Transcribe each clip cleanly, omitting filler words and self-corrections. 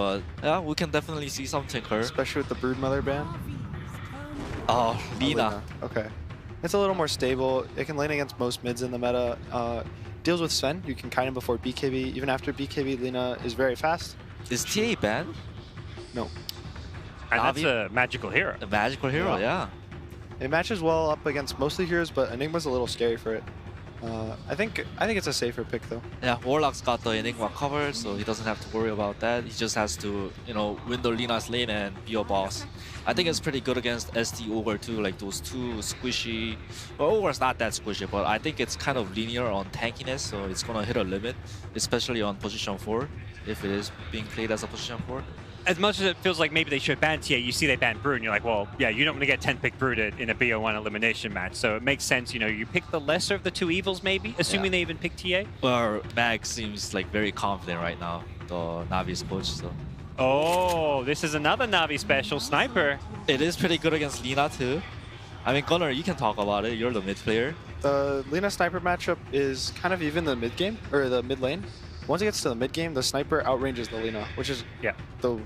But yeah, we can definitely see some tinker. Especially with the Broodmother ban. Oh, Lina. Okay. It's a little more stable. It can lane against most mids in the meta. Deals with Sven. You can kite him before BKB. Even after BKB, Lina is very fast. Is TA banned? No. And Navi? that's a magical hero. A magical hero, yeah. It matches well up against most of the heroes, but Enigma's a little scary for it. I think it's a safer pick though. Yeah, Warlock's got the Enigma covered, so he doesn't have to worry about that. He just has to, you know, window Lina's lane and be a boss. I think it's pretty good against SD Ogre too, like those two squishy... Well, Ogre's not that squishy, but I think it's kind of linear on tankiness, so it's gonna hit a limit, especially on position 4, if it is being played as a position 4. As much as it feels like maybe they should ban TA, you see they ban Brood, and you're like, well, yeah, you don't want to get 10-pick Brood in a BO1 elimination match, so it makes sense, you know, you pick the lesser of the two evils maybe, assuming they even pick TA. Well, Mag seems like very confident right now, the Navi's coach, so... Oh, this is another Navi special, Sniper. It is pretty good against Lina too. I mean, Gunnar, you can talk about it, you're the mid player. The Lina Sniper matchup is kind of even the mid game, or the mid lane. Once it gets to the mid game, the Sniper outranges the Lina, which is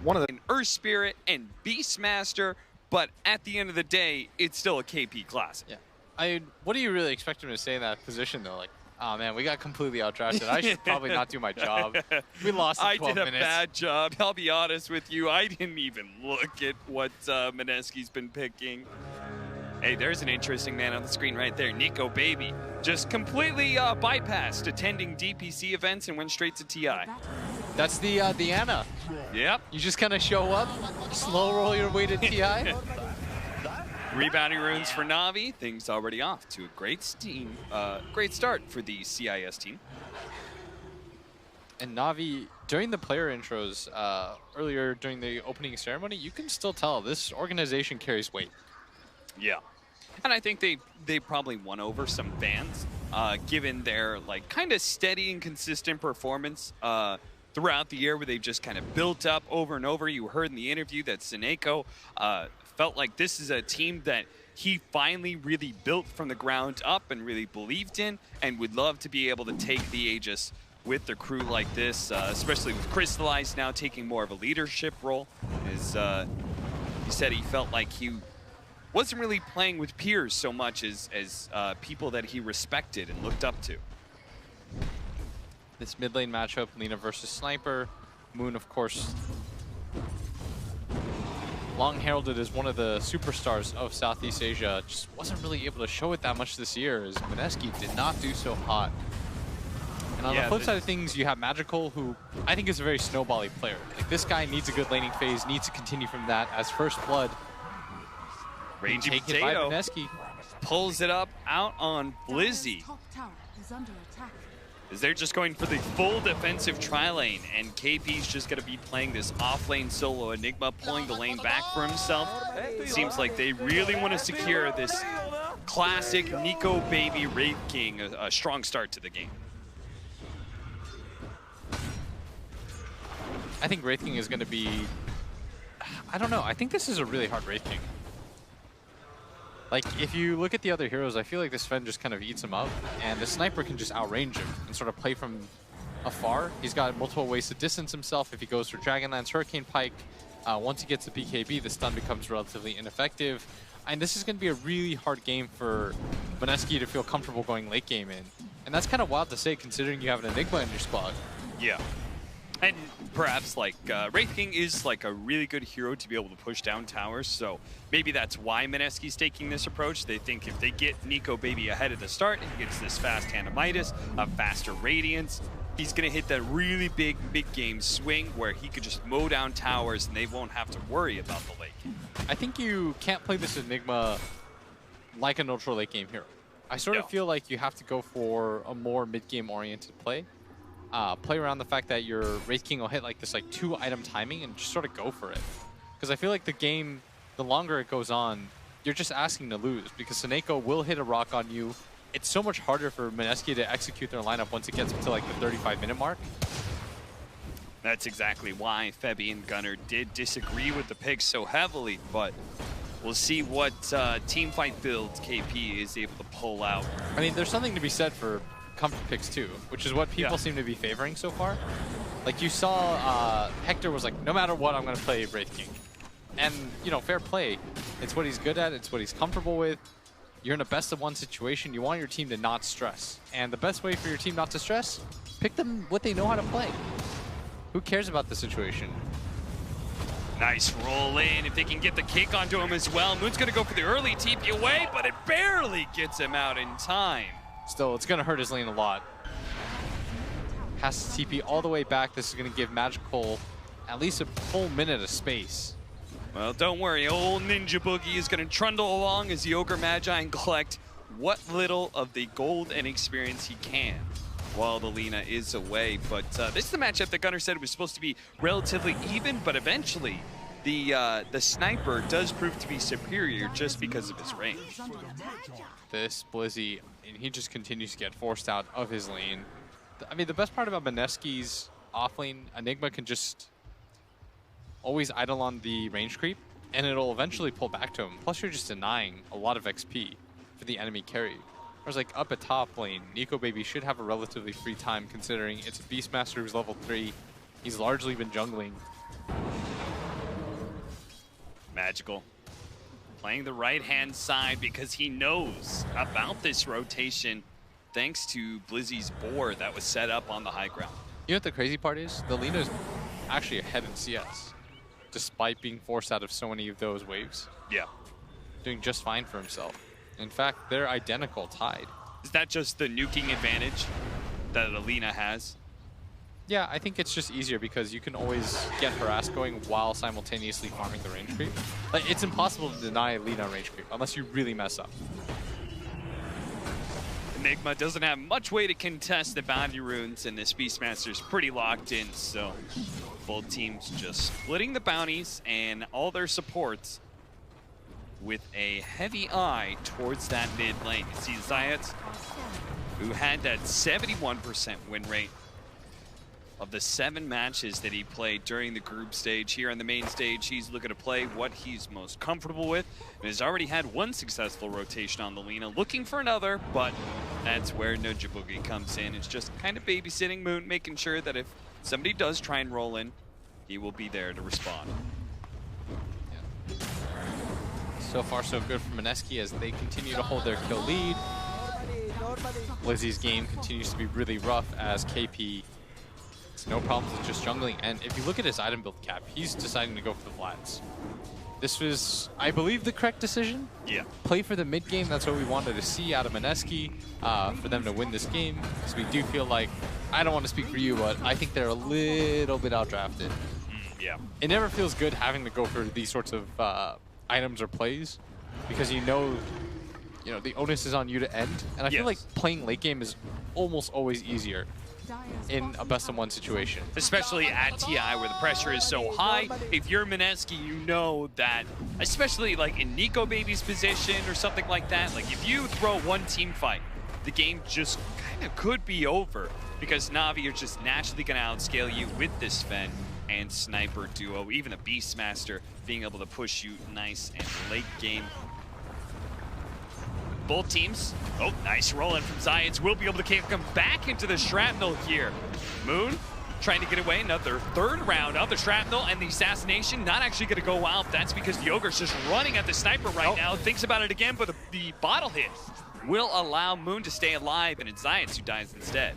one of the... Earth Spirit and Beastmaster, but at the end of the day, it's still a KP classic. Yeah. What do you really expect him to say in that position, though? Like, oh man, we got completely outdrafted. I should probably not do my job. We lost in 12 minutes. I did a bad job. I'll be honest with you. I didn't even look at what Mineski's been picking. Hey, there's an interesting man on the screen right there. Nico Baby just completely bypassed attending DPC events and went straight to TI. That's the Ana. Yep. You just kind of show up, slow roll your way to TI. Rebounding runes for Navi. Things already off to a great start for the CIS team. And Navi, during the player intros earlier during the opening ceremony, you can still tell this organization carries weight. Yeah, and I think they probably won over some fans, given their like kind of steady and consistent performance throughout the year, where they've just kind of built up over and over. You heard in the interview that Seneko felt like this is a team that he finally really built from the ground up and really believed in, and would love to be able to take the Aegis with the crew like this, especially with Crystallize now taking more of a leadership role. As he said, he felt like he wasn't really playing with peers so much as people that he respected and looked up to. This mid lane matchup, Lina versus Sniper. Moon, of course, long heralded as one of the superstars of Southeast Asia, just wasn't really able to show it that much this year, as Mineski did not do so hot. And on the flip side of things, you have Magical, who I think is a very snowbally player. Like, this guy needs a good laning phase, needs to continue from that as First Blood. Raging taken by Potato Mineski. Pulls it up out on Blizzy. As they're just going for the full defensive tri-lane, and KP's just going to be playing this off-lane solo Enigma, pulling the lane back for himself. It seems like they really want to secure this classic Nico Baby Wraith King, a strong start to the game. I think Wraith King is going to be... I don't know. I think this is a really hard Wraith King. Like, if you look at the other heroes, I feel like this Sven just kind of eats him up, and the Sniper can just outrange him and sort of play from afar. He's got multiple ways to distance himself if he goes for Dragonlance, Hurricane Pike. Once he gets the BKB, the stun becomes relatively ineffective. And this is going to be a really hard game for Mineski to feel comfortable going late game in. And that's kind of wild to say, considering you have an Enigma in your squad. Yeah. And perhaps, like, Wraith King is, like, a really good hero to be able to push down towers, so maybe that's why Mineski's taking this approach. They think if they get Nico Baby ahead at the start, he gets this fast Hand of Midas, a faster Radiance, he's going to hit that really big mid-game swing where he could just mow down towers and they won't have to worry about the late game. I think you can't play this Enigma like a neutral late game hero. I sort of feel like you have to go for a more mid-game oriented play. Play around the fact that your Wraith King will hit like this 2-item timing and just sort of go for it. Because I feel like the game, the longer it goes on, you're just asking to lose, because Seneko will hit a rock on you. It's so much harder for Mineski to execute their lineup once it gets to like the 35-minute mark. That's exactly why Febby and Gunnar did disagree with the picks so heavily, but we'll see what team fight builds KP is able to pull out. I mean, there's something to be said for comfort picks too, which is what people seem to be favoring so far. Like you saw, Hector was like, no matter what, I'm going to play Wraith King. And, you know, fair play. It's what he's good at. It's what he's comfortable with. You're in a best-of-1 situation. You want your team to not stress. And the best way for your team not to stress, pick them what they know how to play. Who cares about the situation? Nice roll in. If they can get the kick onto him as well. Moon's going to go for the early TP away, but it barely gets him out in time. Still, it's going to hurt his lane a lot. Has to TP all the way back. This is going to give Magical at least a full minute of space. Well, don't worry. Old Ninja Boogie is going to trundle along as the Ogre Magi and collect what little of the gold and experience he can while the Lina is away. But this is the matchup that Gunnar said was supposed to be relatively even, but eventually the sniper does prove to be superior just because of his range. This Blizzy, and he just continues to get forced out of his lane. I mean, the best part about Mineski's offlane, Enigma can just always idle on the range creep, and it'll eventually pull back to him. Plus, you're just denying a lot of XP for the enemy carry. Whereas, like, up at top lane, Nico Baby should have a relatively free time, considering it's a Beastmaster who's level 3. He's largely been jungling. Magical. Playing the right-hand side because he knows about this rotation thanks to Blizzy's board that was set up on the high ground. You know what the crazy part is? The Lina's actually ahead in CS, despite being forced out of so many of those waves. Yeah. Doing just fine for himself. In fact, they're identical, tied. Is that just the nuking advantage that Alina has? Yeah, I think it's just easier because you can always get harass going while simultaneously farming the range creep. Like, it's impossible to deny Lina range creep unless you really mess up. Enigma doesn't have much way to contest the bounty runes, and this Beastmaster's pretty locked in, so both teams just splitting the bounties and all their supports with a heavy eye towards that mid lane. You see Zayat, who had that 71% win rate of the 7 matches that he played during the group stage. Here on the main stage, he's looking to play what he's most comfortable with, and has already had 1 successful rotation on the Lina, looking for another, but that's where Ninja Boogie comes in. It's just kind of babysitting Moon, making sure that if somebody does try and roll in, he will be there to respond. Yeah. So far, so good for Mineski as they continue to hold their kill lead. Blizzy's game continues to be really rough as KP has no problems with just jungling. And if you look at his item build cap, he's deciding to go for the Vlads. This was, I believe, the correct decision. Yeah. Play for the mid game. That's what we wanted to see out of Mineski for them to win this game. Because we do feel like, I don't want to speak for you, but I think they're a little bit outdrafted. Yeah. It never feels good having to go for these sorts of items or plays because you know the onus is on you to end. And I feel like playing late game is almost always easier in a best-of-1 situation. Especially at TI where the pressure is so high. If you're Mineski, you know that, especially like in Nico Baby's position or something like that, like if you throw one team fight, the game just kind of could be over because Navi are just naturally going to outscale you with this Sven and Sniper duo, even a Beastmaster being able to push you nice and late game. Both teams, oh, nice roll in from Zayats, will be able to kick him back into the shrapnel here. Moon trying to get away, another 3rd round of the shrapnel, and the assassination not actually going to go out. That's because the Ogre's just running at the Sniper right now. Thinks about it again, but the bottle hit will allow Moon to stay alive, and it's Zayats who dies instead.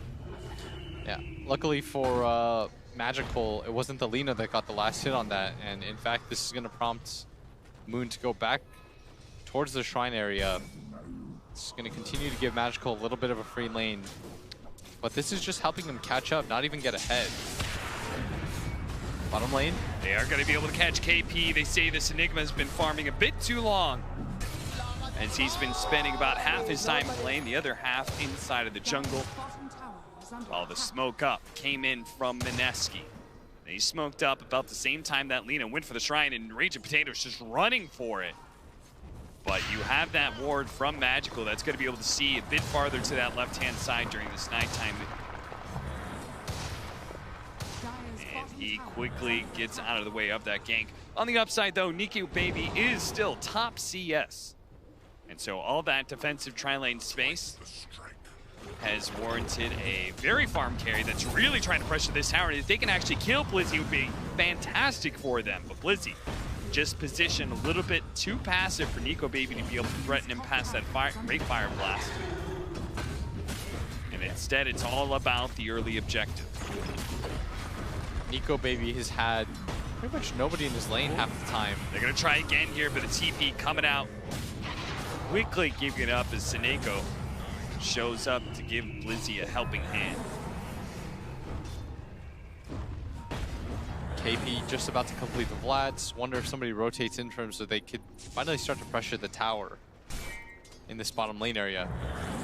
Yeah, luckily for Magical, it wasn't the Lina that got the last hit on that, and in fact, this is going to prompt Moon to go back towards the shrine area. It's going to continue to give Magical a little bit of a free lane, but this is just helping him catch up, not even get ahead. Bottom lane. They are going to be able to catch KP. They say this Enigma has been farming a bit too long, as he's been spending about half his time in lane, the other half inside of the jungle. While the smoke up came in from Mineski. They smoked up about the same time that Lina went for the shrine, and Raging Potato's just running for it. But you have that ward from Magical that's going to be able to see a bit farther to that left-hand side during this nighttime. And he quickly gets out of the way of that gank. On the upside, though, Nico Baby is still top CS. And so all that defensive tri-lane space has warranted a very farm carry that's really trying to pressure this tower. If they can actually kill Blizzy, it would be fantastic for them. But Blizzy just positioned a little bit too passive for Nico Baby to be able to threaten him past that Great Fire Blast. And instead, it's all about the early objective. Nico Baby has had pretty much nobody in his lane half the time. They're going to try again here, but the TP coming out. Quickly giving it up as Seneko shows up to give Blizzy a helping hand. KP just about to complete the Vlads. Wonder if somebody rotates in for him so they could finally start to pressure the tower in this bottom lane area.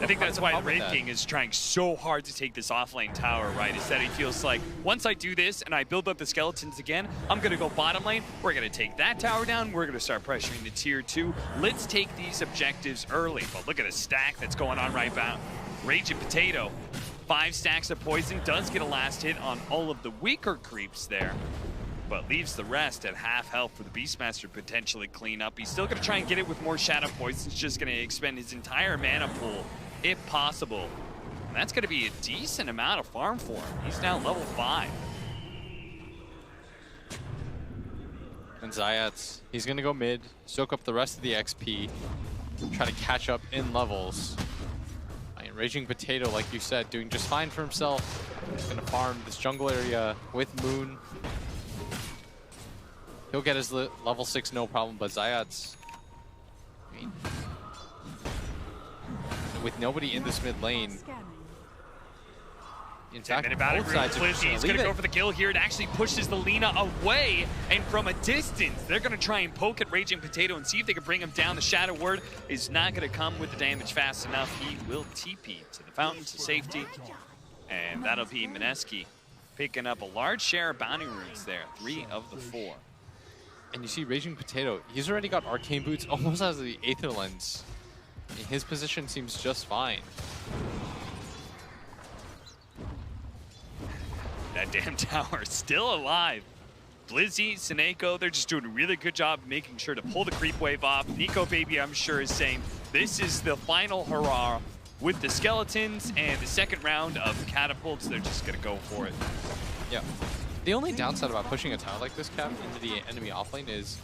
I think that's why the Wraith King is trying so hard to take this offlane tower, right? Is that he feels like, once I do this and I build up the skeletons again, I'm going to go bottom lane, we're going to take that tower down, we're going to start pressuring the tier 2. Let's take these objectives early. But look at the stack that's going on right now. Raging Potato, 5 stacks of poison, does get a last hit on all of the weaker creeps there, but leaves the rest at half health for the Beastmaster to potentially clean up. He's still going to try and get it with more Shadow Poison. He's just going to expend his entire mana pool, if possible. And that's going to be a decent amount of farm for him. He's now level 5. And Zayats, he's going to go mid, soak up the rest of the XP, try to catch up in levels. And Raging Potato, like you said, doing just fine for himself. He's going to farm this jungle area with Moon. He'll get his level 6 no problem, but Zayats, I mean, with nobody in this mid lane, in fact, both sides are just He's going to go for the kill here. It actually pushes the Lina away, and from a distance, they're going to try and poke at Raging Potato and see if they can bring him down. The Shadow Word is not going to come with the damage fast enough. He will TP to the fountain to safety, and that'll be Mineski picking up a large share of bounty runes there, 3 of the 4. And you see Raging Potato, he's already got Arcane Boots, almost has the Aether Lens. His position seems just fine. That damn tower is still alive. Blizzy, Seneko, they're just doing a really good job making sure to pull the creep wave off. Nico Baby, I'm sure, is saying this is the final hurrah with the skeletons and the second round of catapults. They're just going to go for it. Yeah. The only downside about pushing a tower like this, Cap, into the enemy offlane is,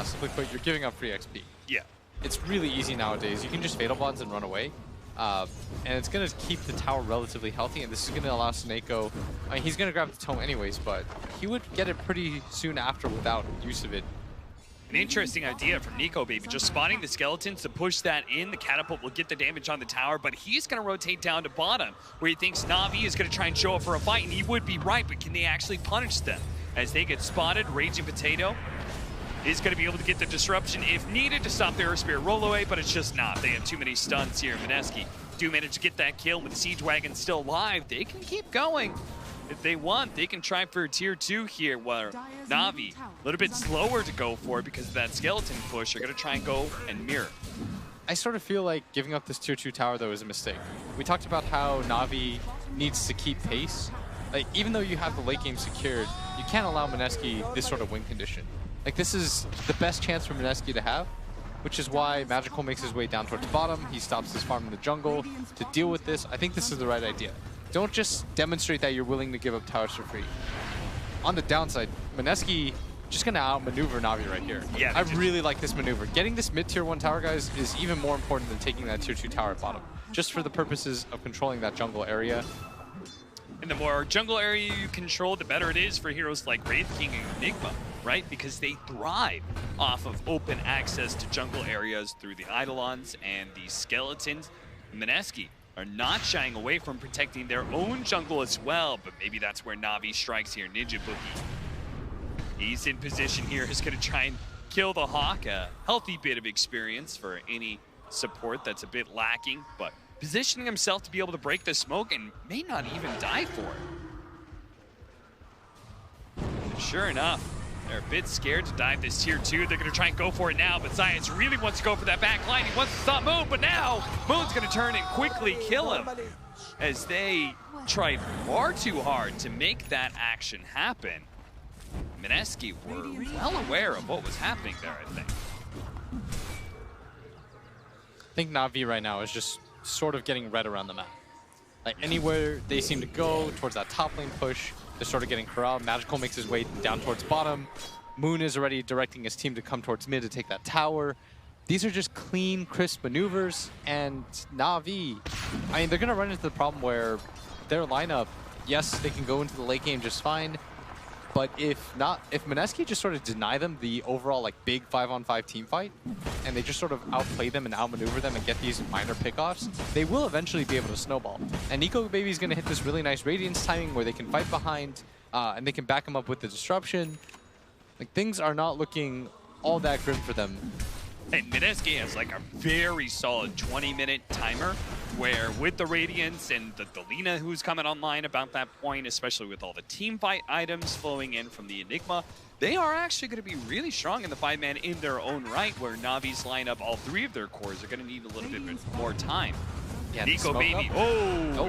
simply put, you're giving up free XP. Yeah. It's really easy nowadays. You can just Fatal Bonds and run away. And it's going to keep the tower relatively healthy, and this is going to allow Seneko, I mean, he's going to grab the tome anyways, but he would get it pretty soon after without use of it. An interesting idea from Nico Baby, just spotting the skeletons to push that in. The catapult will get the damage on the tower, but he's going to rotate down to bottom, where he thinks Navi is going to try and show up for a fight, and he would be right, but can they actually punish them? As they get spotted, Raging Potato is going to be able to get the disruption if needed to stop the Earth Spirit roll away, but it's just not. They have too many stuns here. Mineski do manage to get that kill with the Siege Wagon still alive. They can keep going. If they want, they can try for a tier 2 here, where Navi, a little bit slower to go for it because of that skeleton push. They're going to try and go and mirror. I sort of feel like giving up this tier 2 tower, though, is a mistake. We talked about how Navi needs to keep pace. Like, even though you have the late game secured, you can't allow Mineski this sort of win condition. Like, this is the best chance for Mineski to have, which is why Magical makes his way down towards bottom. He stops his farm in the jungle to deal with this. I think this is the right idea. Don't just demonstrate that you're willing to give up towers for free. On the downside, Mineski just going to outmaneuver Navi right here. Yeah, I really like this maneuver. Getting this mid-tier 1 tower, guys, is even more important than taking that tier 2 tower at bottom, just for the purposes of controlling that jungle area. And the more jungle area you control, the better it is for heroes like Wraith King and Enigma, right? Because they thrive off of open access to jungle areas through the Eidolons and the skeletons. Mineski are not shying away from protecting their own jungle as well, but maybe that's where Navi strikes here. Ninja Boogie, he's in position here. He's going to try and kill the Hawk. A healthy bit of experience for any support that's a bit lacking, but positioning himself to be able to break the smoke and may not even die for it. And sure enough, they're a bit scared to dive this tier 2. They're going to try and go for it now, but Zayats really wants to go for that back line. He wants to stop Moon, but now Moon's going to turn and quickly kill him as they tried far too hard to make that action happen. Mineski were well aware of what was happening there, I think. I think Navi right now is just sort of getting red around the map. Like anywhere they seem to go towards that top lane push, they're sort of getting corralled. Magical makes his way down towards bottom. Moon is already directing his team to come towards mid to take that tower. These are just clean, crisp maneuvers, and Navi, I mean, they're going to run into the problem where their lineup, yes, they can go into the late game just fine, but if Mineski just sort of deny them the overall like big 5-on-5 team fight, and they just sort of outplay them and outmaneuver them and get these minor pickoffs, they will eventually be able to snowball. And Nico Baby is going to hit this really nice Radiance timing where they can fight behind, and they can back him up with the disruption. Like, things are not looking all that grim for them. And Mineski has like a very solid 20-minute timer where with the Radiance and the Lina who's coming online about that point, especially with all the team fight items flowing in from the Enigma, they are actually going to be really strong in the 5-man in their own right, where Navi's lineup, all 3 of their cores are going to need a little bit more time. Yeah, Nico Baby,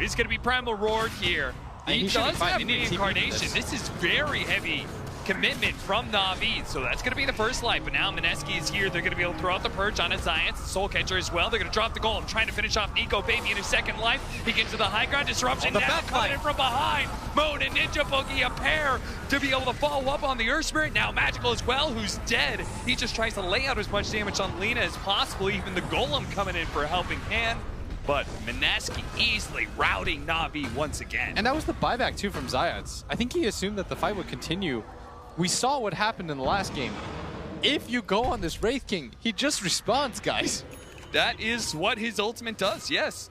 he's going to be Primal Roared here. He does have reincarnation. This is very heavy commitment from Navi, so that's going to be the first life. But now Mineski is here. They're going to be able to throw out the Purge on his Giants, Soul Catcher as well. They're going to drop the goal. I'm trying to finish off Nico Baby in his second life. He gets to the high ground. Disruption now coming in from behind. Moon and Ninja Boogie, a pair to be able to follow up on the Earth Spirit. Now Magical as well, who's dead. He just tries to lay out as much damage on Lina as possible. Even the Golem coming in for a helping hand. But Mineski easily routing Navi once again. And that was the buyback too from Zayats. I think he assumed that the fight would continue. We saw what happened in the last game. If you go on this Wraith King, he just responds, guys. That is what his ultimate does, yes.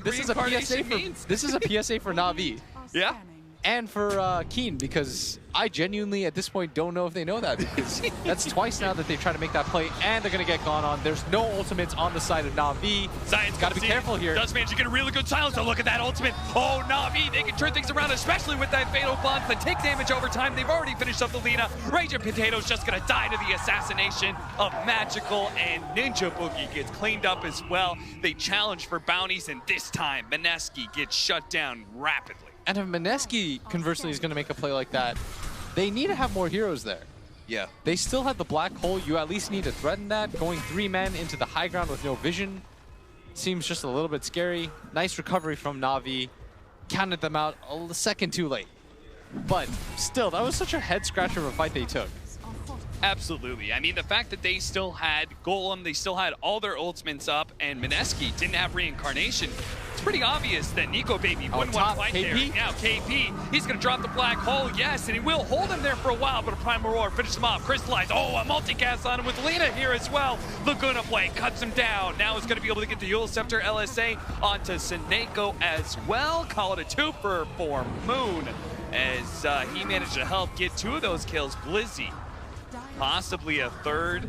This is a PSA this is a PSA for Navi. Yeah. And for Keen, because I genuinely, at this point, don't know if they know that, because that's twice now that they've tried to make that play, and they're going to get gone on. There's no ultimates on the side of Navi. Zion's got to be careful here. Does manage to get a really good silence. Look at that ultimate. Oh, Navi, they can turn things around, especially with that Fatal Blunt that take damage over time. They've already finished up the Lina. Raging Potato's just going to die to the assassination of Magical, and Ninja Boogie gets cleaned up as well. They challenge for bounties, and this time, Mineski gets shut down rapidly. And if Mineski, conversely, is going to make a play like that, they need to have more heroes there. Yeah. They still have the black hole. You at least need to threaten that. Going 3 men into the high ground with no vision seems just a little bit scary. Nice recovery from Navi. Counted them out a second too late. But still, that was such a head-scratcher of a fight they took. Absolutely. I mean, the fact that they still had Golem, they still had all their ultimates up, and Mineski didn't have reincarnation, it's pretty obvious that Nico Baby wouldn't want to fight KP? there. Now KP, he's going to drop the black hole, yes, and he will hold him there for a while, but a Primal Roar finishes him off. Crystallize, a multicast on him with Lina here as well. Laguna Blade cuts him down. Now he's going to be able to get the Eul Scepter LSA onto Seneko as well. Call it a 2-for for Moon, as he managed to help get 2 of those kills. Blizzy, possibly a 3rd,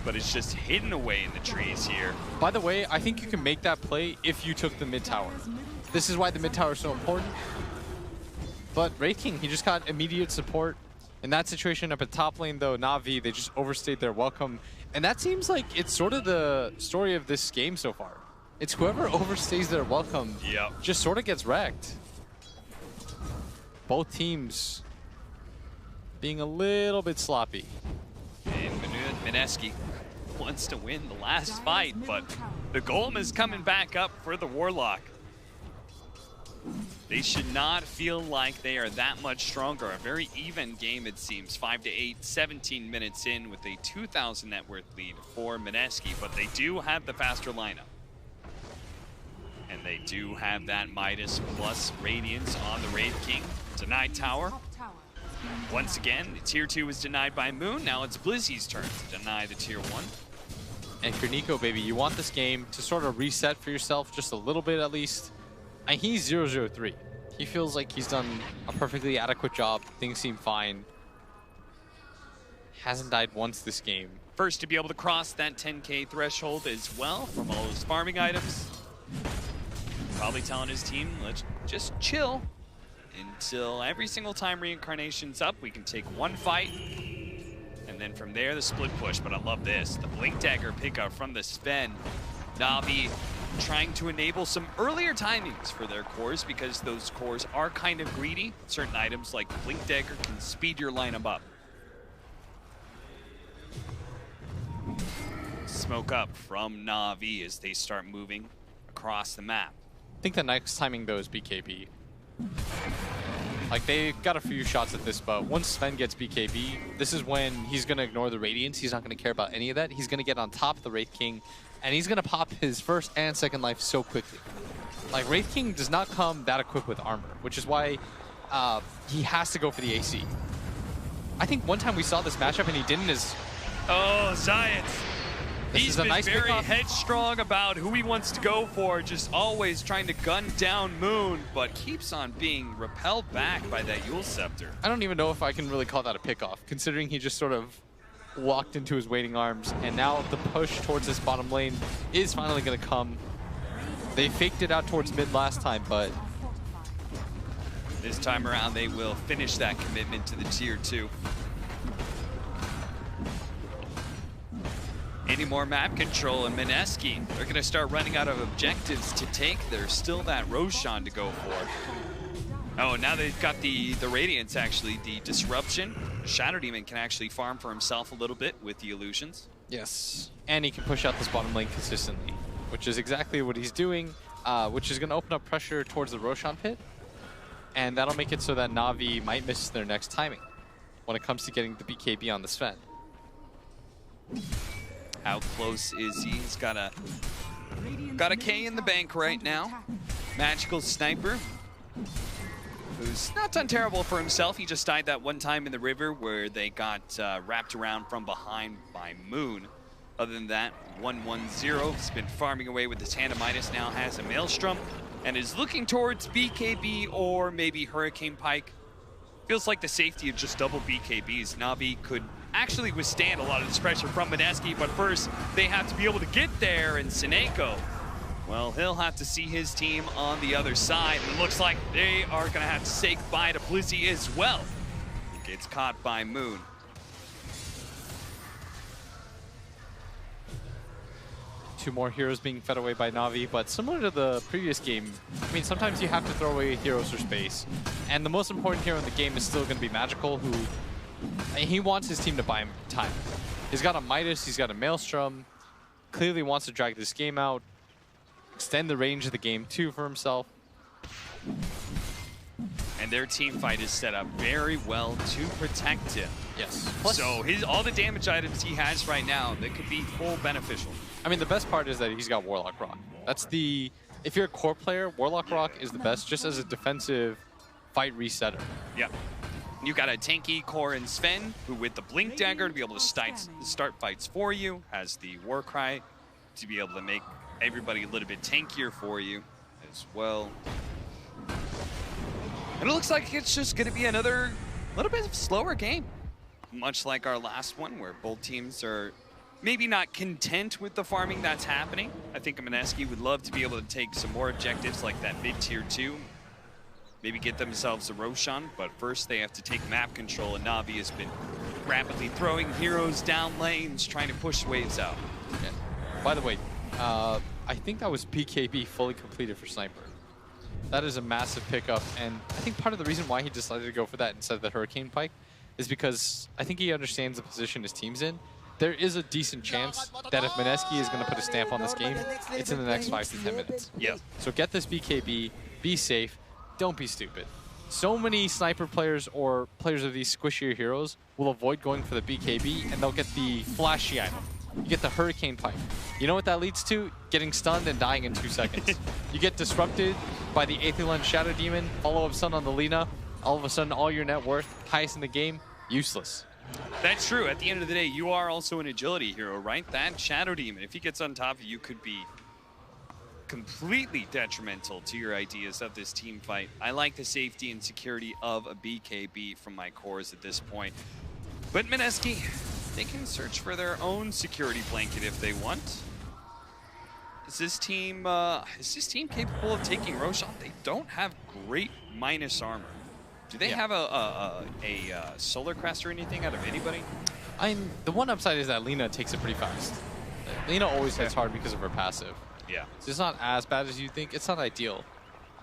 but it's just hidden away in the trees here. By the way, I think you can make that play if you took the mid tower. This is why the mid tower is so important. But Wraith King, he just got immediate support. In that situation up at top lane, though, Navi, they just overstayed their welcome. And that seems like it's sort of the story of this game so far. It's whoever overstays their welcome just sort of gets wrecked. Both teams being a little bit sloppy. And Mineski wants to win the last fight, but the Golem is coming back up for the Warlock. They should not feel like they are that much stronger. A very even game, it seems. 5-8, 17 minutes in with a 2,000 net worth lead for Mineski, but they do have the faster lineup. And they do have that Midas plus Radiance on the Wraith King. Denied tower. Once again, the tier 2 was denied by Moon. Now it's Blizzy's turn to deny the tier 1. And for Nico, baby, you want this game to sort of reset for yourself just a little bit at least. And he's 0-0-3. He feels like he's done a perfectly adequate job. Things seem fine. Hasn't died once this game. First to be able to cross that 10K threshold as well from all those farming items. Probably telling his team, let's just chill until every single time reincarnation's up, we can take one fight. And then from there, the split push. But I love this. The Blink Dagger pickup from the Sven. Navi trying to enable some earlier timings for their cores because those cores are kind of greedy. Certain items like Blink Dagger can speed your lineup up. Smoke up from Navi as they start moving across the map. think the next timing though is BKB. Like, they got a few shots at this, but once Sven gets BKB, this is when he's going to ignore the Radiance. He's not going to care about any of that. He's going to get on top of the Wraith King, and he's going to pop his first and second life so quickly. Like, Wraith King does not come that equipped with armor, which is why he has to go for the AC. I think one time we saw this matchup and he didn't is... Oh, Zions. He's been nice very pickoff. headstrong about who he wants to go for, just always trying to gun down Moon, but keeps on being repelled back by that Yule Scepter. I don't even know if I can really call that a pickoff, considering he just sort of walked into his waiting arms, and now the push towards this bottom lane is finally going to come. They faked it out towards mid last time, but... This time around, they will finish that commitment to the tier 2. Any more map control, and Mineski, they're going to start running out of objectives to take. There's still that Roshan to go for. Oh, now they've got the Radiance, actually, the Disruption. Shadow Demon can actually farm for himself a little bit with the Illusions. Yes, and he can push out this bottom lane consistently, which is exactly what he's doing, which is going to open up pressure towards the Roshan pit, and that'll make it so that Navi might miss their next timing when it comes to getting the BKB on the Sven. How close is he? He's got a K in the bank right now. Magical Sniper, who's not done terrible for himself. He just died that one time in the river where they got wrapped around from behind by Moon. Other than that, 1-1-0. He's been farming away with his Tandemitis, now has a Maelstrom, and is looking towards BKB or maybe Hurricane Pike. Feels like the safety of just double BKBs. Navi could actually withstand a lot of this pressure from Mineski, but first they have to be able to get there, and Seneko, well, he'll have to see his team on the other side. It looks like they are gonna have to say goodbye to Blizzy as well. He gets caught by Moon. Two more heroes being fed away by Navi, but similar to the previous game, I mean, sometimes you have to throw away heroes for space. And the most important hero in the game is still going to be Magical, who he wants his team to buy him time. He's got a Midas, he's got a Maelstrom, clearly wants to drag this game out, extend the range of the game too for himself. And their team fight is set up very well to protect him. Yes. So all the damage items he has right now, that could be full beneficial. I mean, the best part is that he's got Warlock Rock. That's the... If you're a core player, Warlock Rock is the best just as a defensive fight resetter. Yep. You got a tanky core in Sven, who with the Blink Dagger to be able to start fights for you, has the Warcry to be able to make everybody a little bit tankier for you as well. And it looks like it's just going to be another little bit of slower game. Much like our last one, where both teams are maybe not content with the farming that's happening. I think Mineski would love to be able to take some more objectives like that mid-tier 2. Maybe get themselves a Roshan, but first they have to take map control, and Navi has been rapidly throwing heroes down lanes, trying to push waves out. Yeah. By the way, I think that was BKB fully completed for Sniper. That is a massive pickup, and I think part of the reason why he decided to go for that instead of the Hurricane Pike is because I think he understands the position his team's in. There is a decent chance that if Mineski is going to put a stamp on this game, it's in the next 5 to 10 minutes. Yeah. So get this BKB, be safe, don't be stupid. So many Sniper players or players of these squishier heroes will avoid going for the BKB, and they'll get the flashy item. You get the Hurricane Pike. You know what that leads to? Getting stunned and dying in 2 seconds. You get disrupted by the Aetherland Shadow Demon, follow-up stun on the Lina, all of a sudden all your net worth, highest in the game, useless. That's true. At the end of the day, you are also an agility hero, right? That Shadow Demon, if he gets on top of you, could be completely detrimental to your ideas of this team fight. I like the safety and security of a BKB from my cores at this point. But Mineski, they can search for their own security blanket if they want. Is this team capable of taking Roshan? They don't have great minus armor. Do they have a Solar Crest or anything out of anybody? The one upside is that Lina takes it pretty fast. Lina always hits hard because of her passive. Yeah. So it's not as bad as you think. It's not ideal.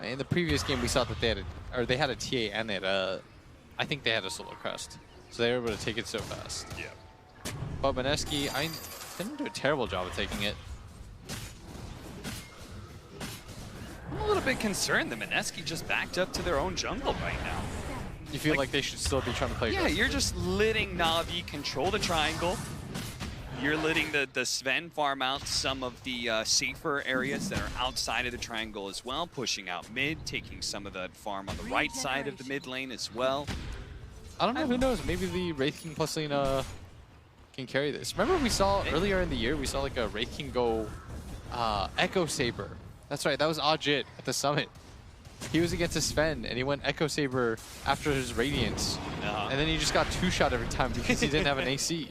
In the previous game, we saw that they had a TA and they had I think they had a Solar Crest. So they were able to take it so fast. Yeah. But Mineski, they didn't do a terrible job of taking it. a little bit concerned that Mineski just backed up to their own jungle right now. You feel like they should still be trying to play Yeah, aggressive. you're just letting Navi control the triangle. You're letting the Sven farm out some of the safer areas that are outside of the triangle as well, pushing out mid, taking some of the farm on the right side of the mid lane as well. I don't know, who knows? Maybe the Wraith King plus Lina can carry this. Remember we saw earlier in the year, we saw like a Wraith King go Echo Saber. That's right, that was Ajit at the summit. He was against a Sven, and he went Echo Saber after his Radiance. And then he just got 2-shot every time because he didn't have an AC.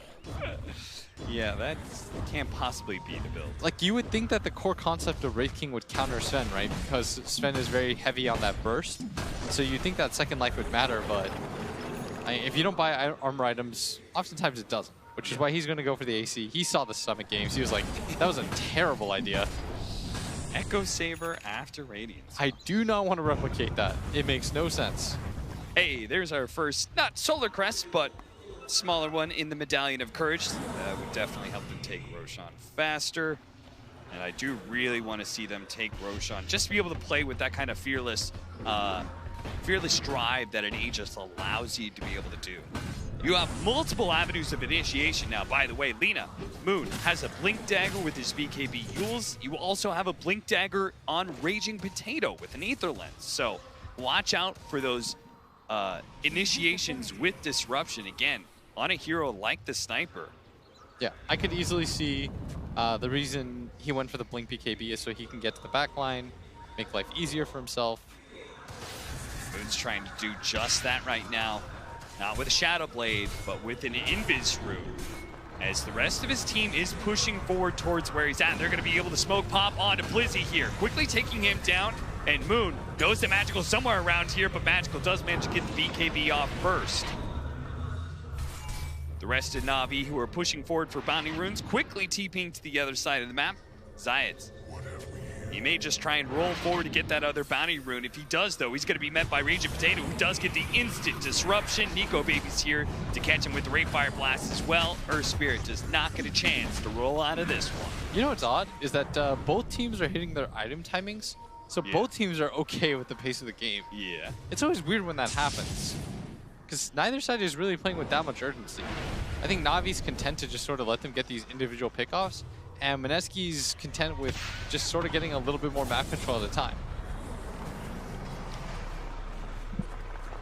Yeah, that can't possibly be the build. Like, you would think that the core concept of Wraith King would counter Sven, right? Because Sven is very heavy on that burst. So you think that second life would matter, but if you don't buy armor items, oftentimes it doesn't. Which is why he's going to go for the AC. He saw the Summit games. He was like, that was a terrible idea. Echo Saber after Radiance. I do not want to replicate that. It makes no sense. Hey, there's our first, not Solar Crest, but smaller one in the Medallion of Courage. That would definitely help them take Roshan faster. And I do really want to see them take Roshan, just to be able to play with that kind of fearless drive that an Aegis allows you to be able to do. You have multiple avenues of initiation now. By the way, Lina, Moon has a Blink Dagger with his BKB Yules. You also have a Blink Dagger on Raging Potato with an Aether Lens. So watch out for those initiations with disruption. Again, on a hero like the Sniper. Yeah, I could easily see the reason he went for the Blink BKB is so he can get to the back line, make life easier for himself. Moon's trying to do just that right now. Not with a Shadow Blade, but with an Invis Rune. As the rest of his team is pushing forward towards where he's at, they're going to be able to smoke pop onto Blizzy here, quickly taking him down. And Moon goes to Magical somewhere around here, but Magical does manage to get the BKB off first. The rest of Navi, who are pushing forward for Bounty Runes, quickly TPing to the other side of the map. Zayed. He may just try and roll forward to get that other Bounty Rune. If he does, though, he's going to be met by Raging Potato, who does get the instant disruption. Nico Baby's here to catch him with the Ray Fire Blast as well. Earth Spirit does not get a chance to roll out of this one. You know what's odd is that both teams are hitting their item timings, so both teams are okay with the pace of the game. Yeah. It's always weird when that happens, because neither side is really playing with that much urgency. I think Navi's content to just sort of let them get these individual pickoffs, and Mineski's content with just sort of getting a little bit more map control at a time.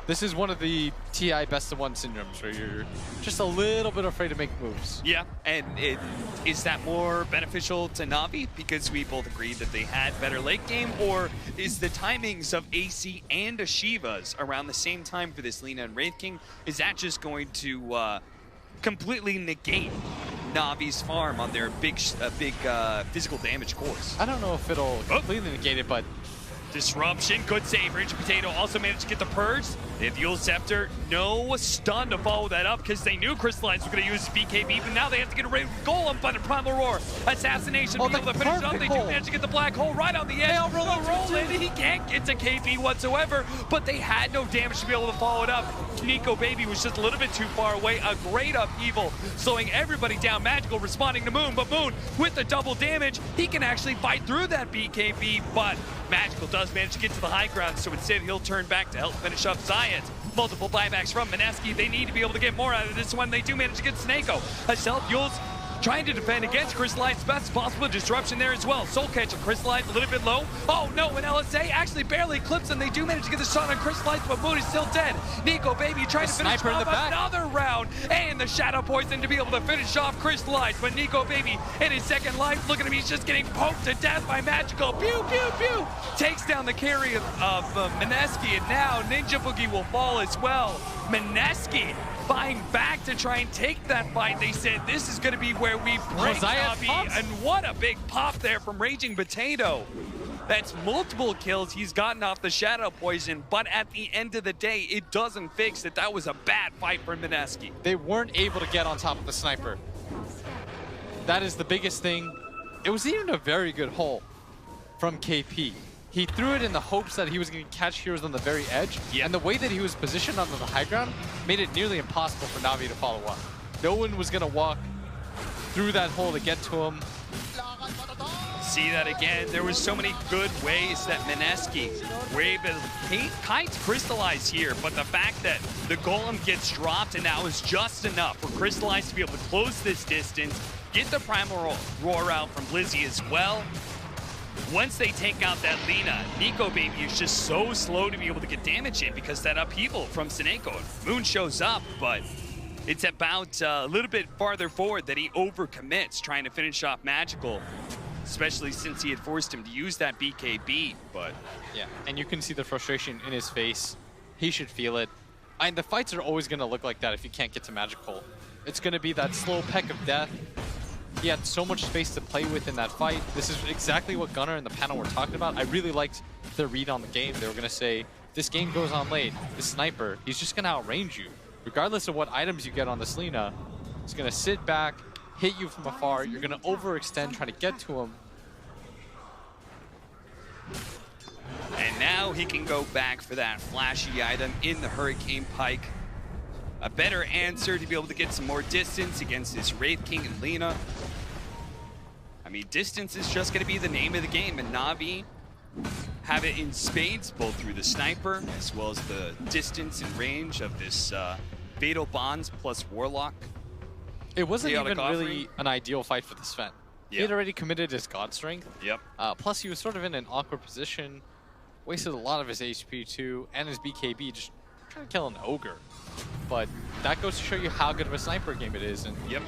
This is one of the TI best of one syndromes where you're just a little bit afraid to make moves. Yeah, and is that more beneficial to Navi because we both agreed that they had better late game, or is the timings of AC and Ashivas around the same time for this Lina and Wraith King, is that just going to completely negate Navi's farm on their big physical damage cores? I don't know if it'll completely negate it, but disruption, good save. Raging Potato also managed to get the purge. They have the Yule Scepter. No stun to follow that up because they knew Crystallize was going to use his BKB, but now they have to get away with Golem, but a Primal Roar. Assassination, be able to finish it up. They do manage to get the Black Hole right on the edge. Roll in. He can't get to KP whatsoever, but they had no damage to be able to follow it up. Nico Baby was just a little bit too far away. A great upheaval, slowing everybody down. Magical responding to Moon, but Moon with the double damage, he can actually fight through that BKB, but Magical does manage to get to the high ground, so instead he'll turn back to help finish up Zayed. Multiple buybacks from Mineski. They need to be able to get more out of this one. They do manage to get Snako. Self Yules trying to defend against Crystallize as best as possible. Disruption there as well. Soul Catcher, Crystallize a little bit low. Oh no, and LSA actually barely clips them. They do manage to get the shot on Crystallize, but Moon is still dead. Nico Baby trying to finish off another round. And the Shadow Poison to be able to finish off Crystallize. But Nico Baby in his second life, look at him, he's just getting poked to death by Magical. Pew, pew, pew. Takes down the carry of Mineski, and now Ninja Boogie will fall as well. Mineski buying back to try and take that fight. They said this is going to be where we break Navi, and what a big pop there from Raging Potato. That's multiple kills he's gotten off the Shadow Poison, but at the end of the day, it doesn't fix it. That was a bad fight for Mineski. they weren't able to get on top of the Sniper. That is the biggest thing. It was even a very good hole from KP. He threw it in the hopes that he was going to catch heroes on the very edge, and the way that he was positioned on the high ground made it nearly impossible for Navi to follow up. No one was going to walk through that hole to get to him. see that again. There was so many good ways that Mineski were able to kite Crystallize here, but the fact that the Golem gets dropped and that was just enough for Crystallize to be able to close this distance, get the Primal Roar out from Blizzy as well. Once they take out that Lina, Nico Baby is just so slow to be able to get damage in because that upheaval from Sineko. Moon shows up, but it's about a little bit farther forward that he overcommits trying to finish off Magical, especially since he had forced him to use that BKB, but... Yeah, and you can see the frustration in his face. He should feel it. And the fights are always going to look like that if you can't get to Magical. It's going to be that slow peck of death. He had so much space to play with in that fight. This is exactly what Gunnar and the panel were talking about. I really liked their read on the game. They were going to say, this game goes on late. The sniper, he's just going to outrange you. Regardless of what items you get on this Lina, he's going to sit back, hit you from afar. You're going to overextend trying to get to him. And now he can go back for that flashy item in the Hurricane Pike. A better answer to be able to get some more distance against this Wraith King and Lina. I mean, distance is just going to be the name of the game, and Navi have it in spades, both through the sniper as well as the distance and range of this Fatal Bonds plus Warlock. It wasn't Chaotic even offering. really an ideal fight for the Sven. Yeah. He had already committed his God Strength. Yep. Plus, he was sort of in an awkward position. Wasted a lot of his HP too, and his BKB, just trying to kill an Ogre. But that goes to show you how good of a sniper game it is. And Yep.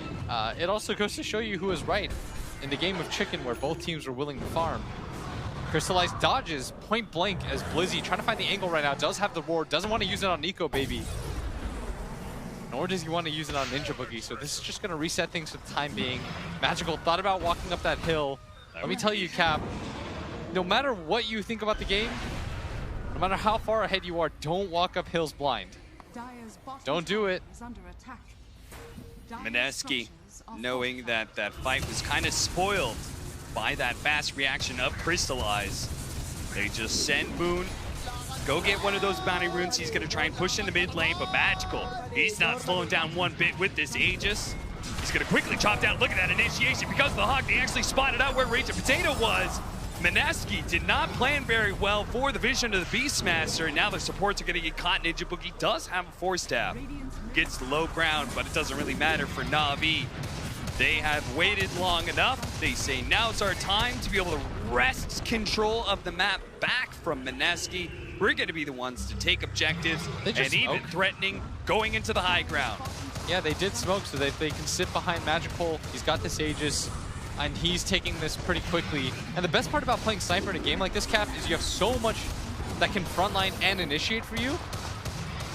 it also goes to show you who was right. In the game of Chicken, where both teams were willing to farm, Crystallize dodges point blank as Blizzy, trying to find the angle right now, does have the Roar, doesn't want to use it on Nico Baby. Nor does he want to use it on Ninja Boogie, so this is just going to reset things for the time being. Magical thought about walking up that hill. Let me tell you, Cap, no matter what you think about the game, no matter how far ahead you are, don't walk up hills blind. Don't do it. Mineski, knowing that that fight was kind of spoiled by that fast reaction of Crystallize. They just send Moon, go get one of those bounty runes. He's going to try and push in the mid lane, but Magical, he's not slowing down one bit with this Aegis. He's going to quickly chop down. Look at that initiation. Because of the Hawk, they actually spotted out where Rage of Potato was. Mineski did not plan very well for the vision of the Beastmaster, and now the supports are going to get caught. Ninja Boogie does have a Force Staff. Gets the low ground, but it doesn't really matter for Navi. They have waited long enough. They say now's our time to be able to wrest control of the map back from Mineski. We're going to be the ones to take objectives and even threatening going into the high ground. Yeah, they did smoke so that they can sit behind Magical. He's got this Aegis, and he's taking this pretty quickly. And the best part about playing Sniper in a game like this, Cap, is you have so much that can frontline and initiate for you.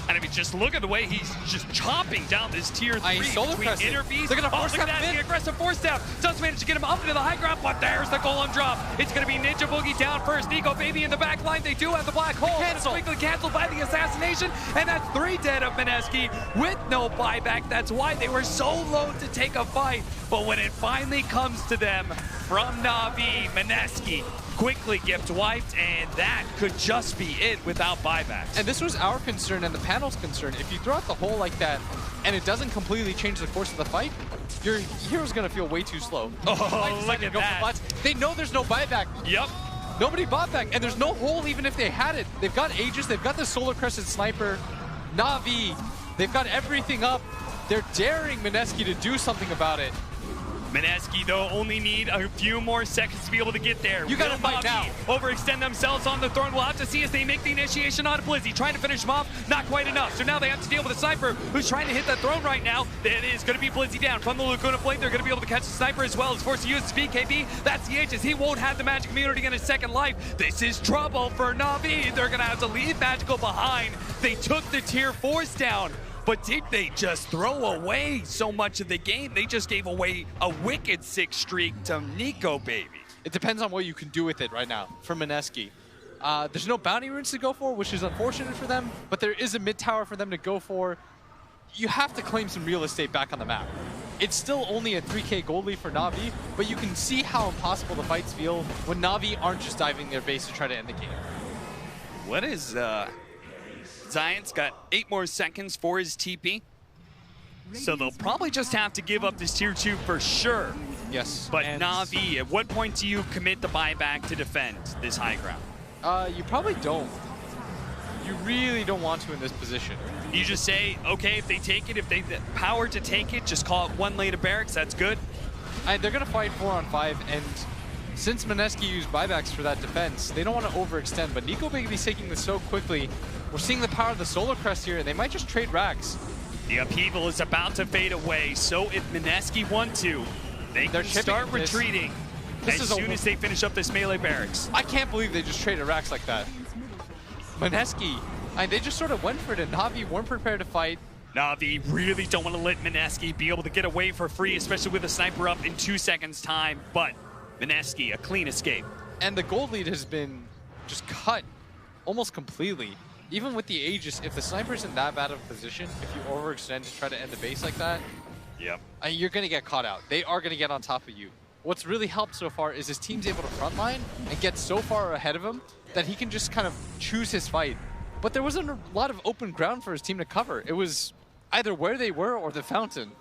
And I mean, just look at the way he's just chopping down this tier 3 solar between crested. interbeast. They're gonna force look at that that, mid. the aggressive force step. Does manage to get him up into the high ground, but there's the golem drop. It's gonna be Ninja Boogie down first. Nico Baby in the back line. They do have the black hole. It's quickly canceled by the assassination, and that's 3 dead of Mineski with no buyback. That's why they were so loath to take a fight. But when it finally comes to them from Navi, Mineski quickly gets wiped, and that could just be it without buybacks. And this was our concern and the panel's concern. If you throw out the hole like that and it doesn't completely change the course of the fight, your hero's gonna feel way too slow. Oh, look at that. They know there's no buyback. Yep. Nobody bought back, and there's no hole even if they had it. They've got Aegis, they've got the Solar Crescent Sniper, Navi, they've got everything up. They're daring Mineski to do something about it. Mineski, though, only need a few more seconds to be able to get there. You gotta fight now. Overextend themselves on the throne. We'll have to see as they make the initiation on Blizzy. Trying to finish him off, not quite enough. So now they have to deal with a Sniper who's trying to hit that throne right now. It is going to be Blizzy down from the Laguna Blade. They're going to be able to catch the Sniper as well as forced to use his BKB. That's the Aegis. He won't have the Magic Immunity in his second life. This is trouble for Navi. They're going to have to leave Magical behind. They took the tier 4s down. But did they just throw away so much of the game? They just gave away a wicked 6 streak to Nico Baby. It depends on what you can do with it right now for Mineski. There's no bounty runes to go for, which is unfortunate for them, but there is a mid tower for them to go for. You have to claim some real estate back on the map. It's still only a 3k gold lead for Navi, but you can see how impossible the fights feel when Navi aren't just diving their base to try to end the game. What is Zion's got 8 more seconds for his TP. So they'll probably just have to give up this tier 2 for sure. Yes. But and Navi, at what point do you commit the buyback to defend this high ground? You probably don't. You really don't want to in this position. You just say, okay, if they take it, if they the power to take it, just call it one lane of barracks, that's good. And they're going to fight 4-on-5, and since Mineski used buybacks for that defense, they don't want to overextend, but Nico Baby's taking this so quickly. We're seeing the power of the Solar Crest here, and they might just trade racks. The upheaval is about to fade away, so if Mineski want to, they're start retreating as soon as they finish up this melee barracks. I can't believe they just traded racks like that. Mineski, they just sort of went for it, and Navi weren't prepared to fight. Navi really don't want to let Mineski be able to get away for free, especially with a sniper up in 2 seconds time, but Mineski, a clean escape. And the gold lead has been just cut almost completely. Even with the Aegis, if the sniper's in that bad of a position, if you overextend to try to end the base like that, yep, you're going to get caught out. They are going to get on top of you. What's really helped so far is his team's able to frontline and get so far ahead of him that he can just kind of choose his fight. But there wasn't a lot of open ground for his team to cover. It was either where they were or the fountain.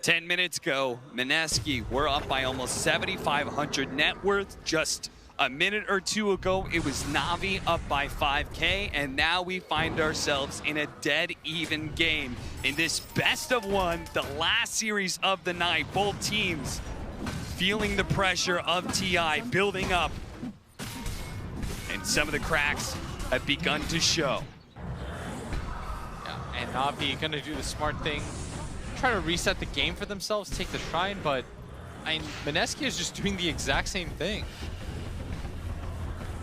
10 minutes ago, Mineski, we're up by almost 7,500 net worth. Just a minute or two ago, it was Navi up by 5K, and now we find ourselves in a dead even game. In this best of one, the last series of the night, both teams feeling the pressure of TI building up, and some of the cracks have begun to show. Yeah, and Navi gonna do the smart thing, try to reset the game for themselves, take the shrine, but Mineski is just doing the exact same thing.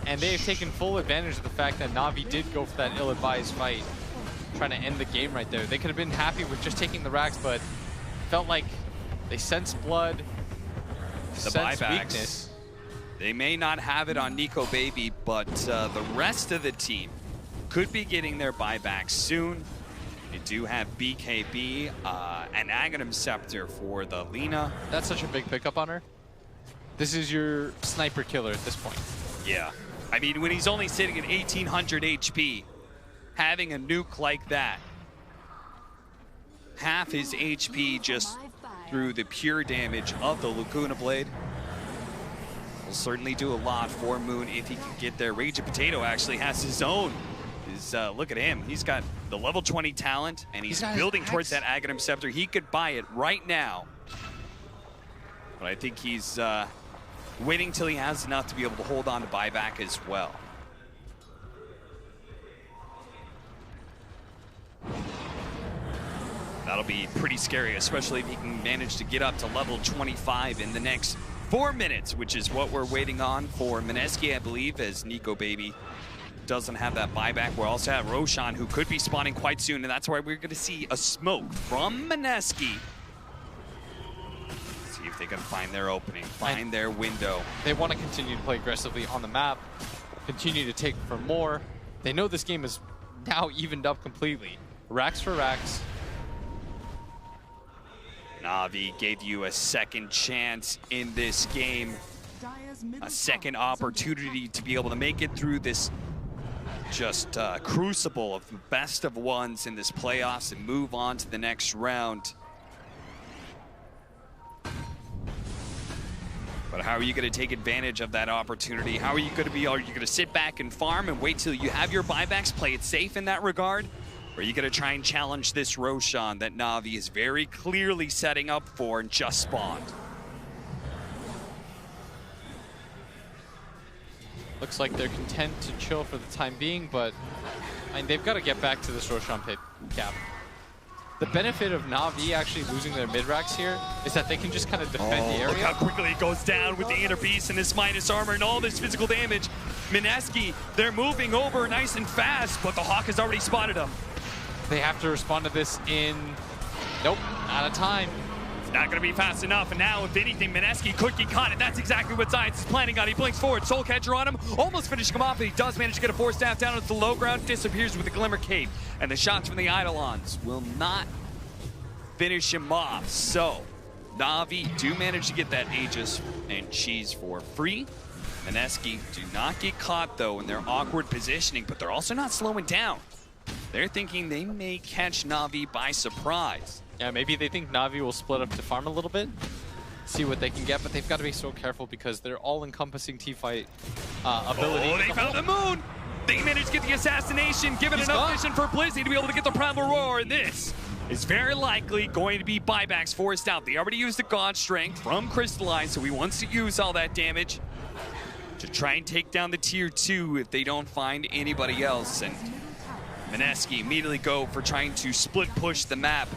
And they have taken full advantage of the fact that Navi did go for that ill-advised fight, trying to end the game right there. They could have been happy with just taking the racks, but felt like they sensed blood, The sensed buybacks. weakness. They may not have it on Nico Baby, but the rest of the team could be getting their buybacks soon. They do have BKB, an Aghanim Scepter for the Lina. That's such a big pickup on her. This is your sniper killer at this point. Yeah. I mean, when he's only sitting at 1,800 HP, having a nuke like that, half his HP just through the pure damage of the Laguna Blade, will certainly do a lot for Moon if he can get there. Rage of Potato actually has his own. Look at him. He's got the level 20 talent, and he's building towards that Aghanim Scepter. He could buy it right now. But I think he's waiting till he has enough to be able to hold on to buyback as well. That'll be pretty scary, especially if he can manage to get up to level 25 in the next 4 minutes, which is what we're waiting on for Mineski, I believe, as Nico Baby doesn't have that buyback. We also have Roshan, who could be spawning quite soon, and that's why we're going to see a smoke from Mineski. See if they can find their opening, find their window. They want to continue to play aggressively on the map, continue to take for more. They know this game is now evened up completely. Racks for racks. Navi gave you a second chance in this game, a second opportunity to be able to make it through this just crucible of the best of ones in this playoffs and move on to the next round. But how are you going to take advantage of that opportunity? How are you going to be? Are you going to sit back and farm and wait till you have your buybacks, play it safe in that regard? Or are you going to try and challenge this Roshan that Navi is very clearly setting up for and just spawned? Looks like they're content to chill for the time being, but they've got to get back to this Roshan pit cap. The benefit of Navi actually losing their mid-racks here is that they can just kind of defend the area. Look how quickly it goes down with the Inner Beast and this minus armor and all this physical damage. Mineski, they're moving over nice and fast, but the Hawk has already spotted them. They have to respond to this in... Nope, out of time. Not going to be fast enough, and now, if anything, Mineski could get caught, and that's exactly what Science is planning on. He blinks forward, Soul Catcher on him, almost finishing him off, but he does manage to get a 4-staff down into the low ground, disappears with the Glimmer Cape, and the shots from the Eidolons will not finish him off. So, Navi do manage to get that Aegis and Cheese for free. Mineski do not get caught, though, in their awkward positioning, but they're also not slowing down. They're thinking they may catch Navi by surprise. Yeah, maybe they think Navi will split up to farm a little bit. see what they can get, but they've got to be so careful because they're all-encompassing T-fight ability. Oh, they found the Moon! They managed to get the assassination, given enough vision for Blizzy to be able to get the Primal Roar, and this is very likely going to be buybacks forced out. They already used the God Strength from Crystallize, so he wants to use all that damage to try and take down the tier 2 if they don't find anybody else. And Mineski immediately go for trying to split push the map.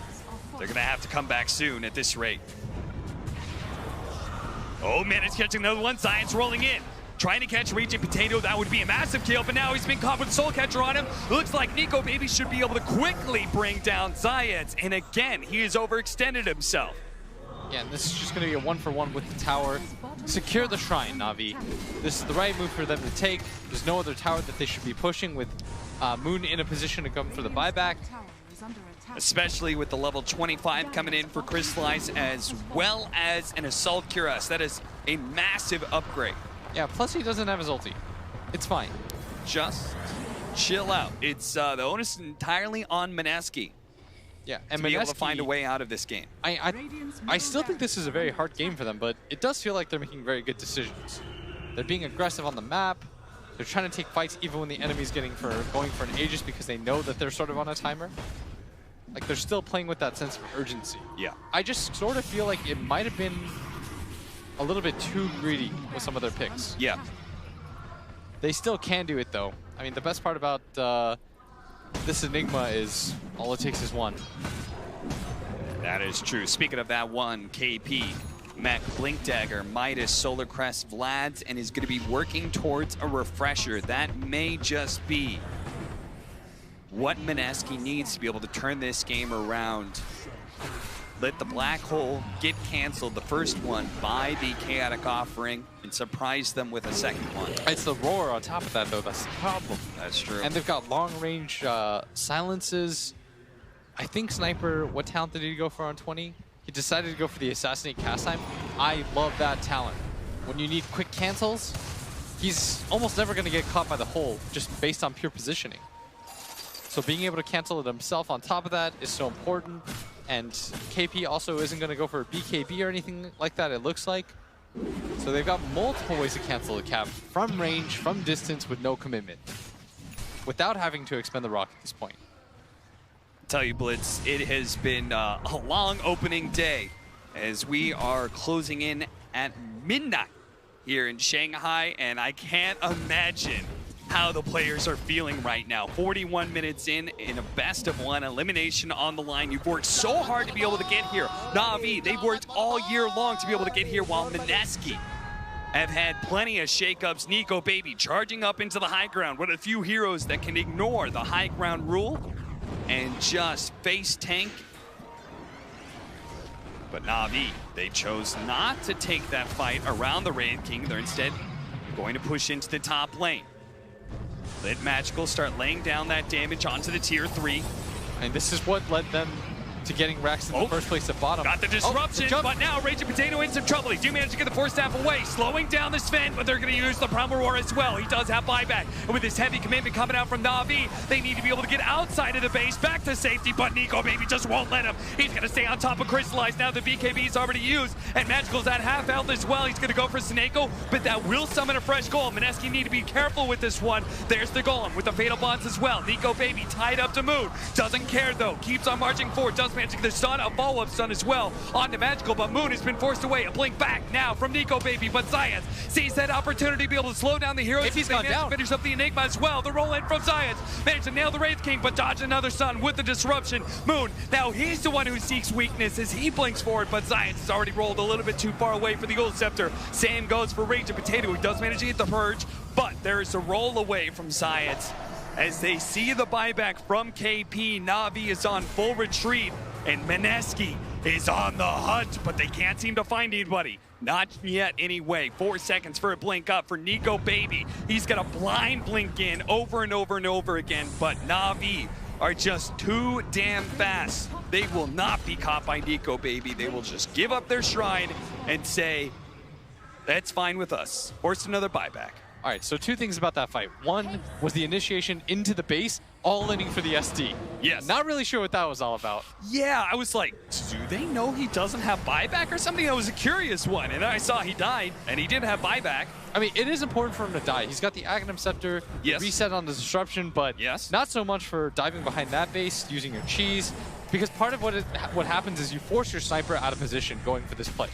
They're gonna have to come back soon at this rate. Oh man, it's catching another one. Science rolling in. Trying to catch Raging Potato, that would be a massive kill, but now he's been caught with Soul Catcher on him. Looks like Nico Baby should be able to quickly bring down Zayed, and again, he has overextended himself. Yeah, and this is just going to be a 1-for-1 with the tower. Secure the shrine, Navi. This is the right move for them to take. There's no other tower that they should be pushing with Moon in a position to come for the buyback. Especially with the level 25 coming in for Crystallize, as well as an Assault Cuirass. That is a massive upgrade. Yeah, plus he doesn't have his ulti. It's fine. Just chill out. It's the onus entirely on Mineski. Yeah, and to be able to find a way out of this game. I still think this is a very hard game for them, but it does feel like they're making very good decisions. They're being aggressive on the map. They're trying to take fights even when the enemy's going for an Aegis because they know that they're sort of on a timer. Like, they're still playing with that sense of urgency. Yeah. I just sort of feel like it might have been a little bit too greedy with some of their picks. Yeah. They still can do it, though. I mean, the best part about this Enigma is all it takes is one. That is true. Speaking of that one, KP, Mech, Blink Dagger, Midas, Solar Crest, Vlad's, and is going to be working towards a refresher. That may just be what Mineski needs to be able to turn this game around. Let the Black Hole get canceled, the first one, by the Chaotic Offering, and surprise them with a second one. It's the Roar on top of that, though. That's the problem. That's true. And they've got long-range silences. I think Sniper, what talent did he go for on 20? He decided to go for the Assassinate Cast Time. I love that talent. When you need quick cancels, he's almost never going to get caught by the hole just based on pure positioning. So being able to cancel it himself on top of that is so important. And KP also isn't going to go for a BKB or anything like that, it looks like. So they've got multiple ways to cancel the cap from range, from distance, with no commitment, without having to expend the rock at this point. Tell you, Blitz, it has been a long opening day as we are closing in at midnight here in Shanghai, and I can't imagine how the players are feeling right now. 41 minutes in a best-of-1 elimination on the line. You've worked so hard to be able to get here. Navi, they've worked all year long to be able to get here, while Mineski have had plenty of shakeups. Nico Baby charging up into the high ground. One of the few heroes that can ignore the high ground rule and just face tank. But Navi, they chose not to take that fight around the Wraith King. They're instead going to push into the top lane. Let Magical start laying down that damage onto the tier 3. And this is what led them to getting Rex in the first place at bottom. Got the disruption, but now Raging Potato in some trouble. He do manage to get the Force Staff away, slowing down the Sven, but they're going to use the Primal Roar as well. He does have buyback, and with this heavy commitment coming out from Navi, they need to be able to get outside of the base, back to safety, but Nico Baby just won't let him. He's going to stay on top of Crystallize now. The BKB is already used, and Magical's at half health as well. He's going to go for Snako, but that will summon a fresh golem. Mineski need to be careful with this one. There's the golem with the Fatal Bonds as well. Nico Baby tied up to Moon. Doesn't care though. Keeps on marching forward. Does manage to get the stun. A follow-up stun as well onto Magical, but Moon has been forced away. A blink back now from Nico Baby, but Zayed sees that opportunity to be able to slow down the heroes. If he's gone down. Finish up the Enigma as well. The roll in from Zayed. Managed to nail the Wraith King, but dodge another stun with the disruption. Moon, now he's the one who seeks weakness as he blinks forward, but Zayed has already rolled a little bit too far away for the Gold Scepter. Same goes for Raging Potato, who does manage to get the Purge, but there is a roll away from Zayed. As they see the buyback from KP, Navi is on full retreat, and Mineski is on the hunt, but they can't seem to find anybody. Not yet anyway. 4 seconds for a blink up for Nico Baby. He's got a blind blink in over and over and over again, but Navi are just too damn fast. They will not be caught by Nico Baby. They will just give up their shrine and say, that's fine with us. Force another buyback. All right, so two things about that fight. One was the initiation into the base all-inning for the SD. Yes. Not really sure what that was all about. Yeah, I was like, do they know he doesn't have buyback or something? That was a curious one. And then I saw he died, and he didn't have buyback. I mean, it is important for him to die. He's got the Aghanim Scepter, Yes. reset on the Disruption, but Yes. not so much for diving behind that base, using your cheese, because part of what happens is you force your sniper out of position going for this play.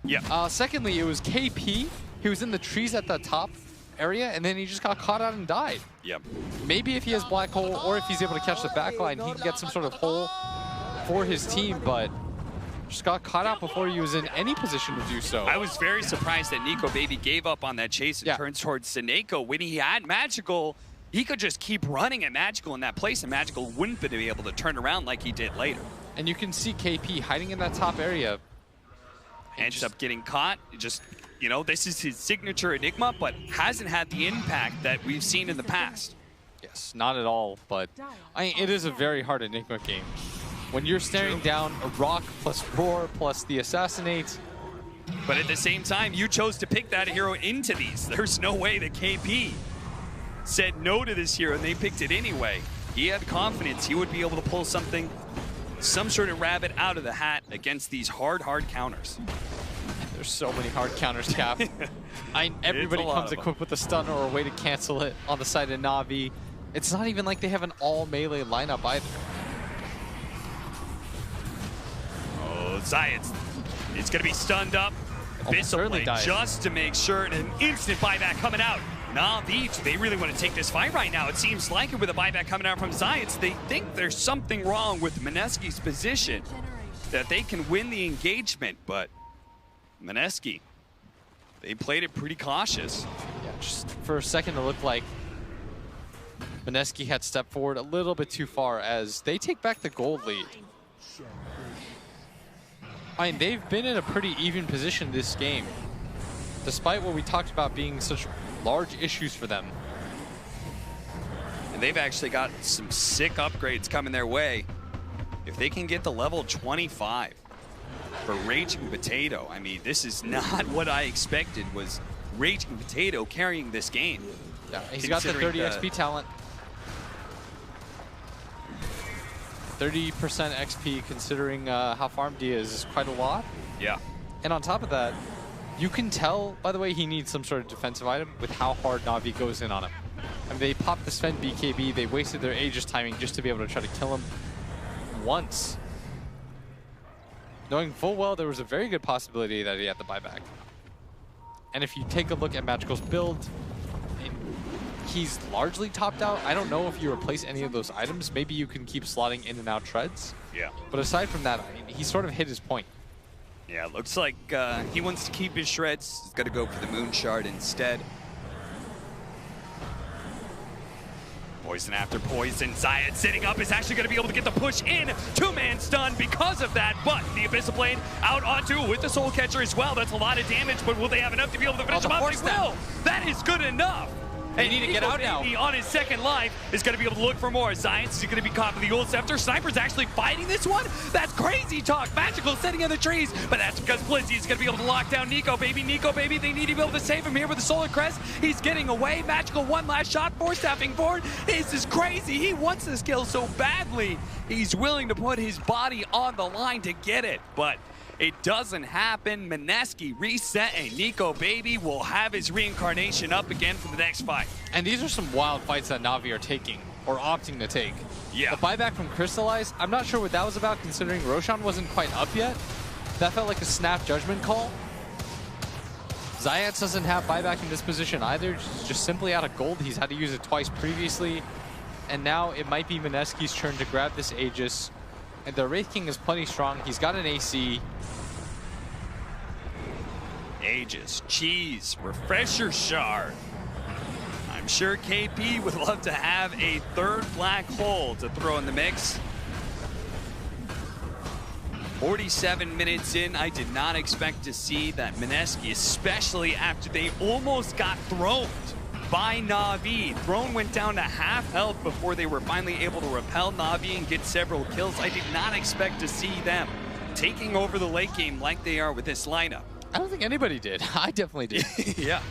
Yeah. Secondly, it was KP. He was in the trees at the top area, and then he just got caught out and died. Yep. Maybe if he has Black Hole, or if he's able to catch the backline, he can get some sort of hole for his team, but just got caught out before he was in any position to do so. I was very surprised that Nico Baby gave up on that chase and Yeah. turns towards Seneko. When he had Magical, he could just keep running at Magical in that place, and Magical wouldn't be able to turn around like he did later. And you can see KP hiding in that top area. Ends up getting caught. Just, you know, this is his signature Enigma, but hasn't had the impact that we've seen in the past. Yes, not at all, but it is a very hard Enigma game. When you're staring down a rock plus roar plus the assassinate. But at the same time, you chose to pick that hero into these. There's no way that KP said no to this hero, and they picked it anyway. He had confidence he would be able to pull something, some sort of rabbit out of the hat against these hard counters. There's so many hard counters, Cap. Everybody lot comes of equipped with a stun or a way to cancel it on the side of Navi. It's not even like they have an all melee lineup either. Oh, Zayat's, it's going to be stunned up. Almost certainly Abyssal died. just to make sure, and an instant buyback coming out. Navi, they really want to take this fight right now. It seems like it with a buyback coming out from Zayat's. They think there's something wrong with Mineski's position, that they can win the engagement, but Mineski, they played it pretty cautious. Yeah, just for a second it looked like Mineski had stepped forward a little bit too far as they take back the gold lead. I mean, they've been in a pretty even position this game, despite what we talked about being such large issues for them. And they've actually got some sick upgrades coming their way. If they can get the level 25 for Raging Potato, I mean, this is not what I expected was Raging Potato carrying this game. Yeah, he's got the 30 XP talent. 30% XP considering how farmed he is quite a lot. Yeah. And on top of that, you can tell, by the way, he needs some sort of defensive item with how hard Navi goes in on him. I mean, they popped the Sven BKB, they wasted their Aegis timing just to be able to try to kill him once. Knowing full well there was a very good possibility that he had the buyback. And if you take a look at Magical's build, he's largely topped out. I don't know if you replace any of those items. Maybe you can keep slotting in and out treads. Yeah. But aside from that, I mean, he sort of hit his point. Yeah, it looks like he wants to keep his shreds. He's got to go for the Moon Shard instead. Poison after poison. Zayat sitting up is actually going to be able to get the push in. Two-man stun because of that, but the Abyssal Blade out onto with the Soul Catcher as well. That's a lot of damage, but will they have enough to be able to finish him off? They will. That is good enough. They need to get out now. On his second life is going to be able to look for more. Zayat is going to be caught with the Ult Scepter. Sniper's actually fighting this one. That's crazy talk. Magical sitting in the trees, but that's because Blizzy is going to be able to lock down Nico Baby. Nico Baby, they need to be able to save him here with the Solar Crest. He's getting away. Magical one last shot. Stepping forward. This is crazy. He wants this kill so badly. He's willing to put his body on the line to get it, but it doesn't happen. Mineski reset, and Nico Baby will have his reincarnation up again for the next fight. And these are some wild fights that Navi are taking, or opting to take. Yeah. The buyback from Crystallize, I'm not sure what that was about considering Roshan wasn't quite up yet. That felt like a snap judgment call. Zayat doesn't have buyback in this position either, just simply out of gold. He's had to use it twice previously. And now it might be Mineski's turn to grab this Aegis. And the Wraith King is plenty strong. He's got an AC. Aegis, cheese, refresher shard. I'm sure KP would love to have a third black hole to throw in the mix. 47 minutes in, I did not expect to see that Mineski, especially after they almost got throned by Navi. Throne went down to half health before they were finally able to repel Navi and get several kills. I did not expect to see them taking over the late game like they are with this lineup. I don't think anybody did. I definitely did. Yeah.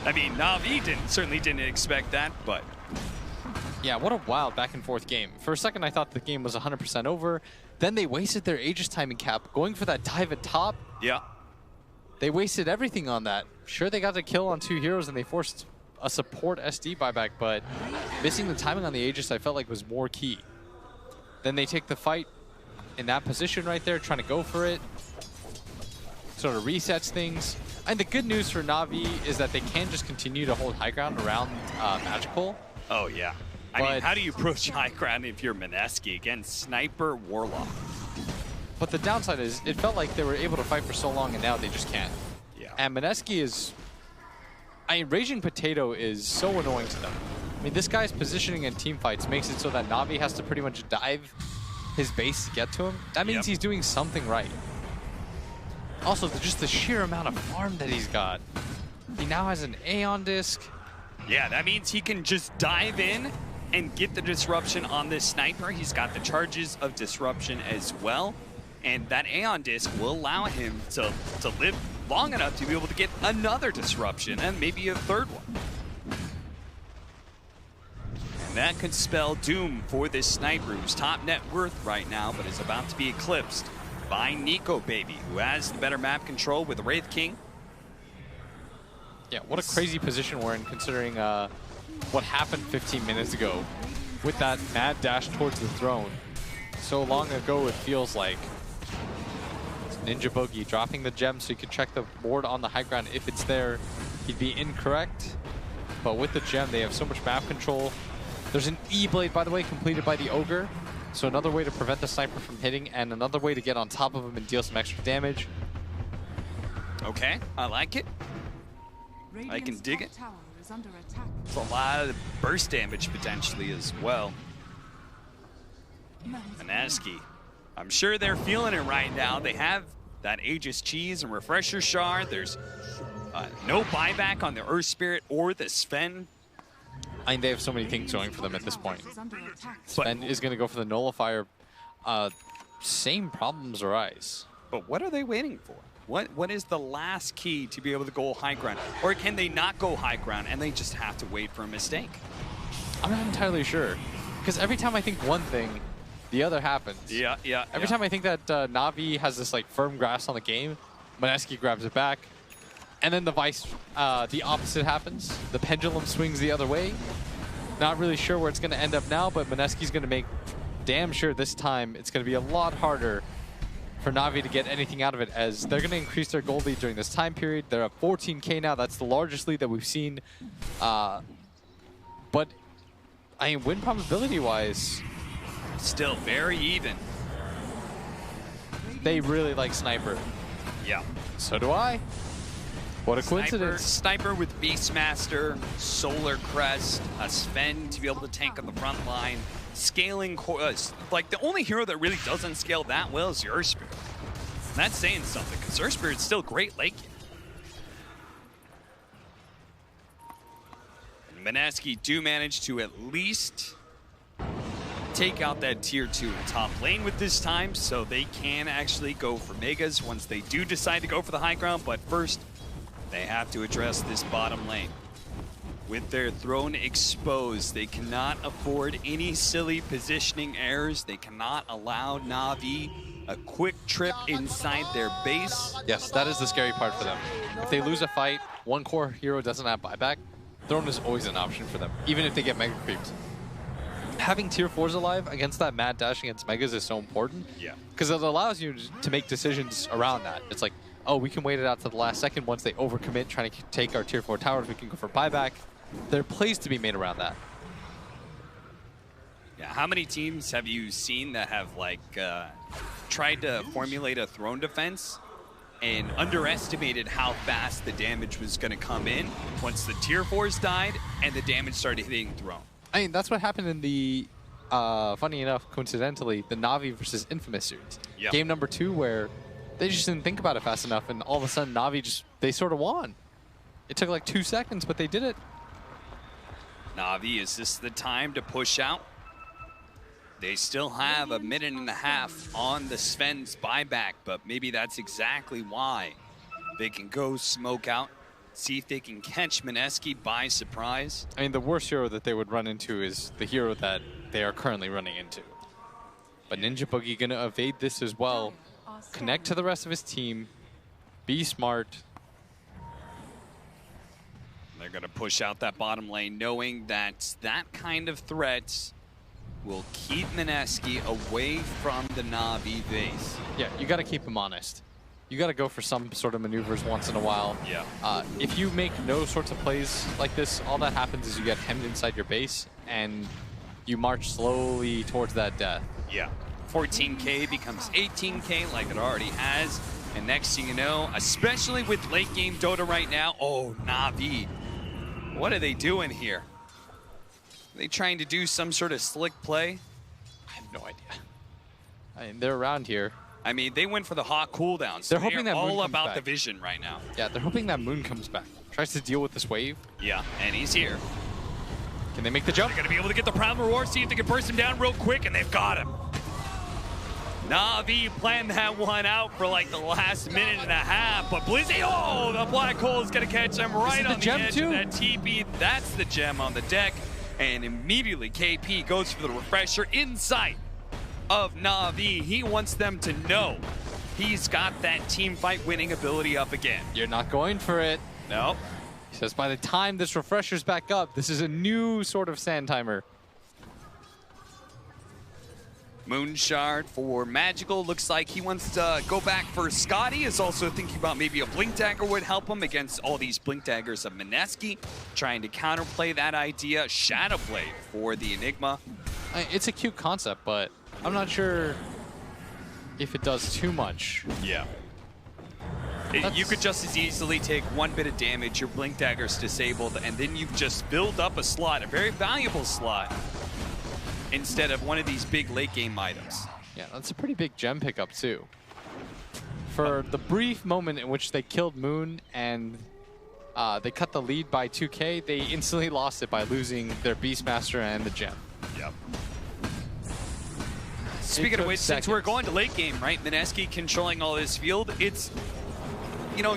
I mean, Navi certainly didn't expect that, but Yeah, what a wild back and forth game. For a second, I thought the game was 100% over. Then they wasted their Aegis timing cap going for that dive at top. Yeah. They wasted everything on that. Sure, they got the kill on 2 heroes and they forced a support SD buyback, but missing the timing on the Aegis I felt like was more key. Then they take the fight in that position right there, trying to go for it. Sort of resets things. And the good news for Navi is that they can just continue to hold high ground around Magical. Oh, yeah. I mean, how do you approach high ground if you're Mineski against Sniper Warlock? But the downside is it felt like they were able to fight for so long and now they just can't. Yeah. And Mineski is... I mean, Raging Potato is so annoying to them. I mean, this guy's positioning in team fights makes it so that Navi has to pretty much dive his base to get to him. That means he's doing something right. Also, just the sheer amount of farm that he's got. He now has an Aeon disc. Yeah, that means he can just dive in and get the disruption on this sniper. He's got the charges of disruption as well. And that Aeon disc will allow him to live long enough to be able to get another disruption and maybe a third one. And that could spell doom for this sniper who's top net worth right now, but is about to be eclipsed by Nico Baby, who has the better map control with Wraith King. Yeah, what a crazy position we're in considering what happened 15 minutes ago with that mad dash towards the throne. So long ago, it feels like. It's Ninja Boogie dropping the gem so you can check the board on the high ground. If it's there, he'd be incorrect. But with the gem, they have so much map control. There's an E-Blade, by the way, completed by the Ogre. So another way to prevent the sniper from hitting and another way to get on top of him and deal some extra damage. Okay, I like it. I can dig it. It's a lot of burst damage potentially as well. Mineski, I'm sure they're feeling it right now. They have that Aegis Cheese and Refresher Shard. There's no buyback on the Earth Spirit or the Sven. I mean, they have so many things going for them at this point. Sven is going to go for the Nullifier. Same problems arise. But what are they waiting for? What is the last key to be able to go high ground? Or can they not go high ground and they just have to wait for a mistake? I'm not entirely sure. Because every time I think one thing, the other happens. Every time I think that Navi has this like firm grasp on the game, Mineski grabs it back. And then the opposite happens. The pendulum swings the other way. Not really sure where it's going to end up now, but Mineski's going to make damn sure this time it's going to be a lot harder for Navi to get anything out of it, as they're going to increase their gold lead during this time period. They're at 14K now. That's the largest lead that we've seen. But, I mean, win probability-wise, still very even. They really like Sniper. Yeah. So do I. What a coincidence. Sniper with Beastmaster, Solar Crest, a Sven to be able to tank on the front line, scaling, like the only hero that really doesn't scale that well is your Earth Spirit. And that's saying something, because Earth Spirit's still great late game. Mineski do manage to at least take out that tier 2 top lane with this time, so they can actually go for Megas once they do decide to go for the high ground, but first, they have to address this bottom lane. With their throne exposed, they cannot afford any silly positioning errors. They cannot allow Navi a quick trip inside their base. Yes, that is the scary part for them. If they lose a fight, one core hero doesn't have buyback, throne is always an option for them, even if they get mega creeped. Having tier 4s alive against that mad dash against megas is so important. Yeah. Because it allows you to make decisions around that. It's like, oh, we can wait it out to the last second. Once they overcommit trying to take our tier 4 towers, we can go for buyback. There are plays to be made around that. Yeah, how many teams have you seen that have like tried to formulate a throne defense and underestimated how fast the damage was going to come in once the tier 4s died and the damage started hitting throne? I mean, that's what happened in the, funny enough, coincidentally, the Navi versus Infamous series. Yep. Game number 2, where they just didn't think about it fast enough, and all of a sudden Navi they sort of won. It took like 2 seconds, but they did it. Navi, is this the time to push out? They still have a minute and a half on the Sven's buyback, but maybe that's exactly why they can go smoke out, see if they can catch Mineski by surprise. I mean, the worst hero that they would run into is the hero that they are currently running into. But Ninja Boogie gonna evade this as well, connect to the rest of his team, be smart. They're going to push out that bottom lane, knowing that that kind of threat will keep Mineski away from the Navi base. Yeah, you gotta keep him honest. You gotta go for some sort of maneuvers once in a while. Yeah. If you make no sorts of plays like this, all that happens is you get hemmed inside your base and you march slowly towards that death. Yeah. 14K becomes 18K like it already has. And next thing you know, especially with late game Dota right now, oh, Navi. What are they doing here? Are they trying to do some sort of slick play? I have no idea. I mean, they're around here. I mean, they went for the hot cooldowns. So They're hoping that Moon all comes about back. the vision right now. Yeah, they're hoping that Moon comes back. Tries to deal with this wave. Yeah, and he's here. Can they make the jump? They're going to be able to get the Prime Reward, see if they can burst him down real quick, and they've got him. Navi planned that one out for like the last minute and a half, but Blizzy, oh, the black hole is going to catch him right on the gem edge too? of that TP. That's the gem on the deck, and immediately KP goes for the refresher inside of Navi. He wants them to know he's got that team fight winning ability up again. You're not going for it. No. He says by the time this refresher's back up, this is a new sort of sand timer. Moonshard for Magical. Looks like he wants to go back for Scotty. Is also thinking about maybe a Blink Dagger would help him against all these Blink Daggers of Mineski. Trying to counterplay that idea. Shadow Blade for the Enigma. It's a cute concept, but I'm not sure if it does too much. Yeah. You could just as easily take one bit of damage, your Blink Dagger's disabled, and then you've just built up a slot, a very valuable slot, instead of one of these big late game items. Yeah, that's a pretty big gem pickup too. For the brief moment in which they killed Moon and they cut the lead by 2K, they instantly lost it by losing their Beastmaster and the gem. Yep. Speaking of which, since we're going to late game, right? Mineski controlling all this field, it's, you know,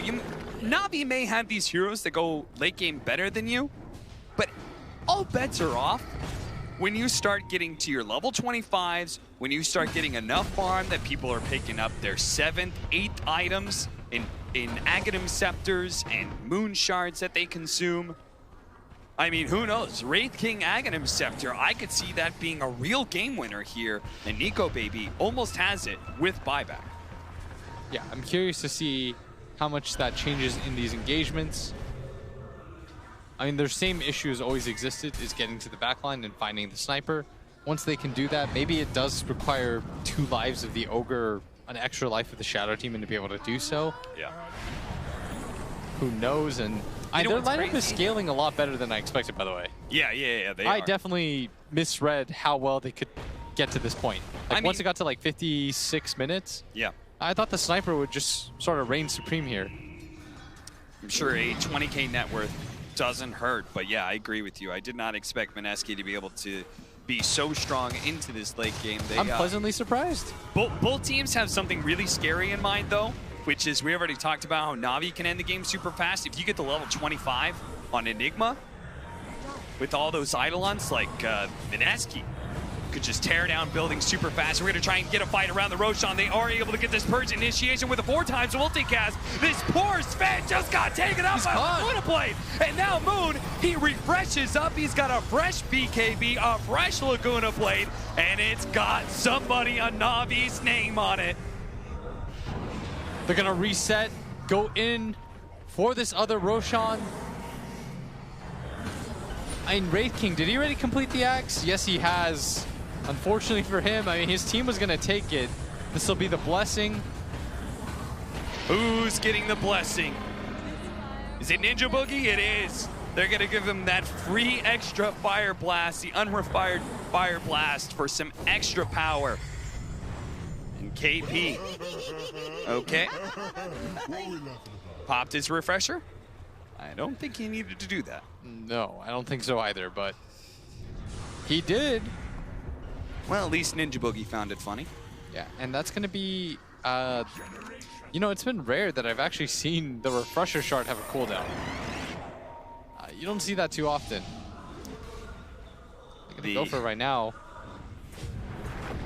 Navi may have these heroes that go late game better than you, but all bets are off when you start getting to your level 25s, when you start getting enough farm that people are picking up their 7th, 8th items in Aghanim Scepters and Moon Shards that they consume. I mean, who knows? Wraith King Aghanim Scepter, I could see that being a real game winner here, and Nico Baby almost has it with buyback. Yeah, I'm curious to see how much that changes in these engagements. I mean, their same issue has always existed, is getting to the backline and finding the sniper. Once they can do that, maybe it does require 2 lives of the Ogre, an extra life of the Shadow Demon to be able to do so. Yeah. Who knows? And their lineup is scaling a lot better than I expected, by the way. Yeah, they I are. definitely misread how well they could get to this point. Like, once mean, it got to like 56 minutes, yeah, I thought the sniper would just sort of reign supreme here. I'm sure a 20K net worth doesn't hurt, but yeah, I agree with you. I did not expect Mineski to be able to be so strong into this late game. I'm pleasantly surprised. Both teams have something really scary in mind, though, which is we already talked about how Navi can end the game super fast. If you get to level 25 on Enigma, with all those Eidolons like Mineski, could just tear down buildings super fast. We're going to try and get a fight around the Roshan. They are able to get this Purge initiation with a 4x multicast. This poor Sven just got taken out by a Luna Blade. And now Moon, he refreshes up. He's got a fresh BKB, a fresh Laguna Blade, and it's got somebody on Navi's name on it. They're going to reset, go in for this other Roshan. I mean, Wraith King, did he already complete the axe? Yes, he has. Unfortunately for him, I mean, his team was going to take it. This will be the blessing. Who's getting the blessing? Is it Ninja Boogie? It is. They're going to give him that free extra Fire Blast, the unrefired Fire Blast for some extra power. And KP. Okay. Popped his refresher. I don't think he needed to do that. No, I don't think so either, but he did. Well, at least Ninja Boogie found it funny. Yeah, and that's going to be, you know, it's been rare that I've actually seen the refresher shard have a cooldown. You don't see that too often. They're gonna go for it right now.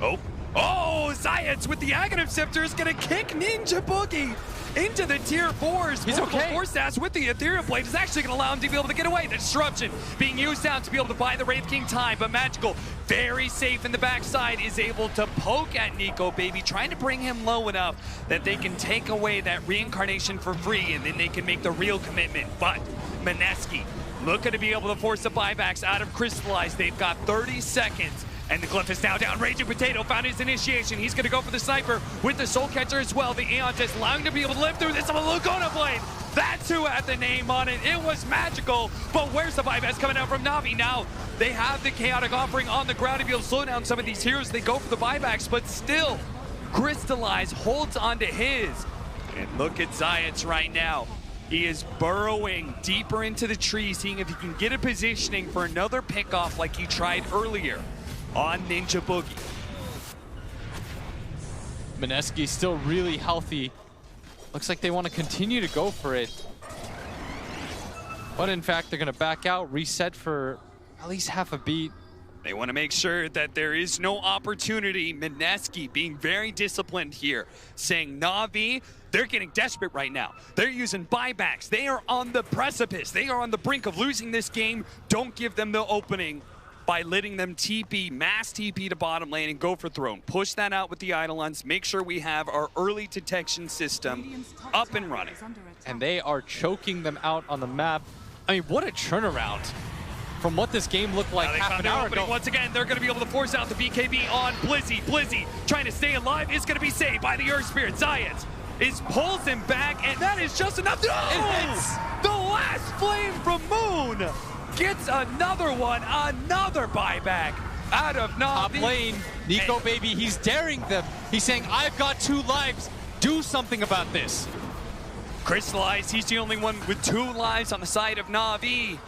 Oh, Zayats with the Aghanim Scepter is going to kick Ninja Boogie into the tier 4s. He's okay. Force Stats with the Ethereal Blade is actually going to allow him to be able to get away. The Disruption being used now to be able to buy the Wraith King time, but Magical, very safe in the backside, is able to poke at Nico Baby, trying to bring him low enough that they can take away that reincarnation for free, and then they can make the real commitment. But Mineski looking to be able to force the buybacks out of Crystallize. They've got 30 seconds. And the Glyph is now down. Raging Potato found his initiation. He's going to go for the Sniper with the Soul Catcher as well. The Aeon just allowing him to be able to live through this. A Laguna Blade. That's who had the name on it. It was Magical. But where's the buybacks coming out from Navi? Now they have the Chaotic Offering on the ground to be able to slow down some of these heroes. They go for the buybacks, but still, Crystallize holds onto his. And look at Zayats right now. He is burrowing deeper into the tree, seeing if he can get a positioning for another pickoff like he tried earlier on Ninja Boogie. Mineski still really healthy. Looks like they want to continue to go for it. But in fact, they're going to back out, reset for at least half a beat. They want to make sure that there is no opportunity. Mineski being very disciplined here, saying Navi, they're getting desperate right now. They're using buybacks. They are on the precipice. They are on the brink of losing this game. Don't give them the opening by letting them TP, mass TP to bottom lane and go for throne. Push that out with the Eidolons. Make sure we have our early detection system up and running. And they are choking them out on the map. I mean, what a turnaround from what this game looked like half an hour ago. Once again, they're going to be able to force out the BKB on Blizzy. Blizzy trying to stay alive is going to be saved by the Earth Spirit. Zayats pulls him back, and that is just enough. No! It hits! The last flame from Moon gets another one, another buyback out of Navi. Top lane, Nico Baby, he's daring them. He's saying, I've got 2 lives. Do something about this. Crystallize, he's the only one with 2 lives on the side of Navi.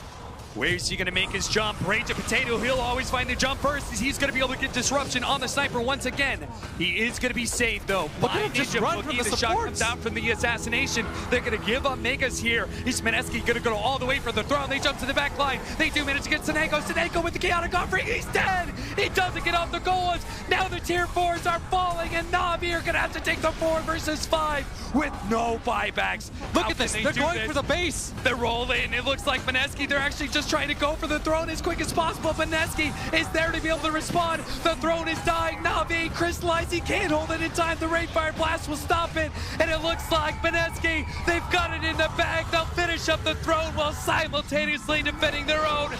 Where's he going to make his jump? Rage of Potato, he'll always find the jump first. He's going to be able to get disruption on the Sniper once again. He is going to be saved, though. Look at him just run from the shot comes out from the assassination. They're going to give up Megas here. Is Mineski going to go all the way for the throne? They jump to the back line. They do manage to get Seneko. Seneko with the Chaotic Offering. He's dead. He doesn't get off the goals. Now the tier 4s are falling, and Navi are going to have to take the 4 versus 5 with no buybacks. Look at this. They're going for the base. They roll in. It looks like Mineski, they're actually just trying to go for the throne as quick as possible. Mineski is there to be able to respond. The throne is dying. Navi, Crystallize, he can't hold it in time. The Rainfire Blast will stop it. And it looks like Mineski, they've got it in the bag. They'll finish up the throne while simultaneously defending their own.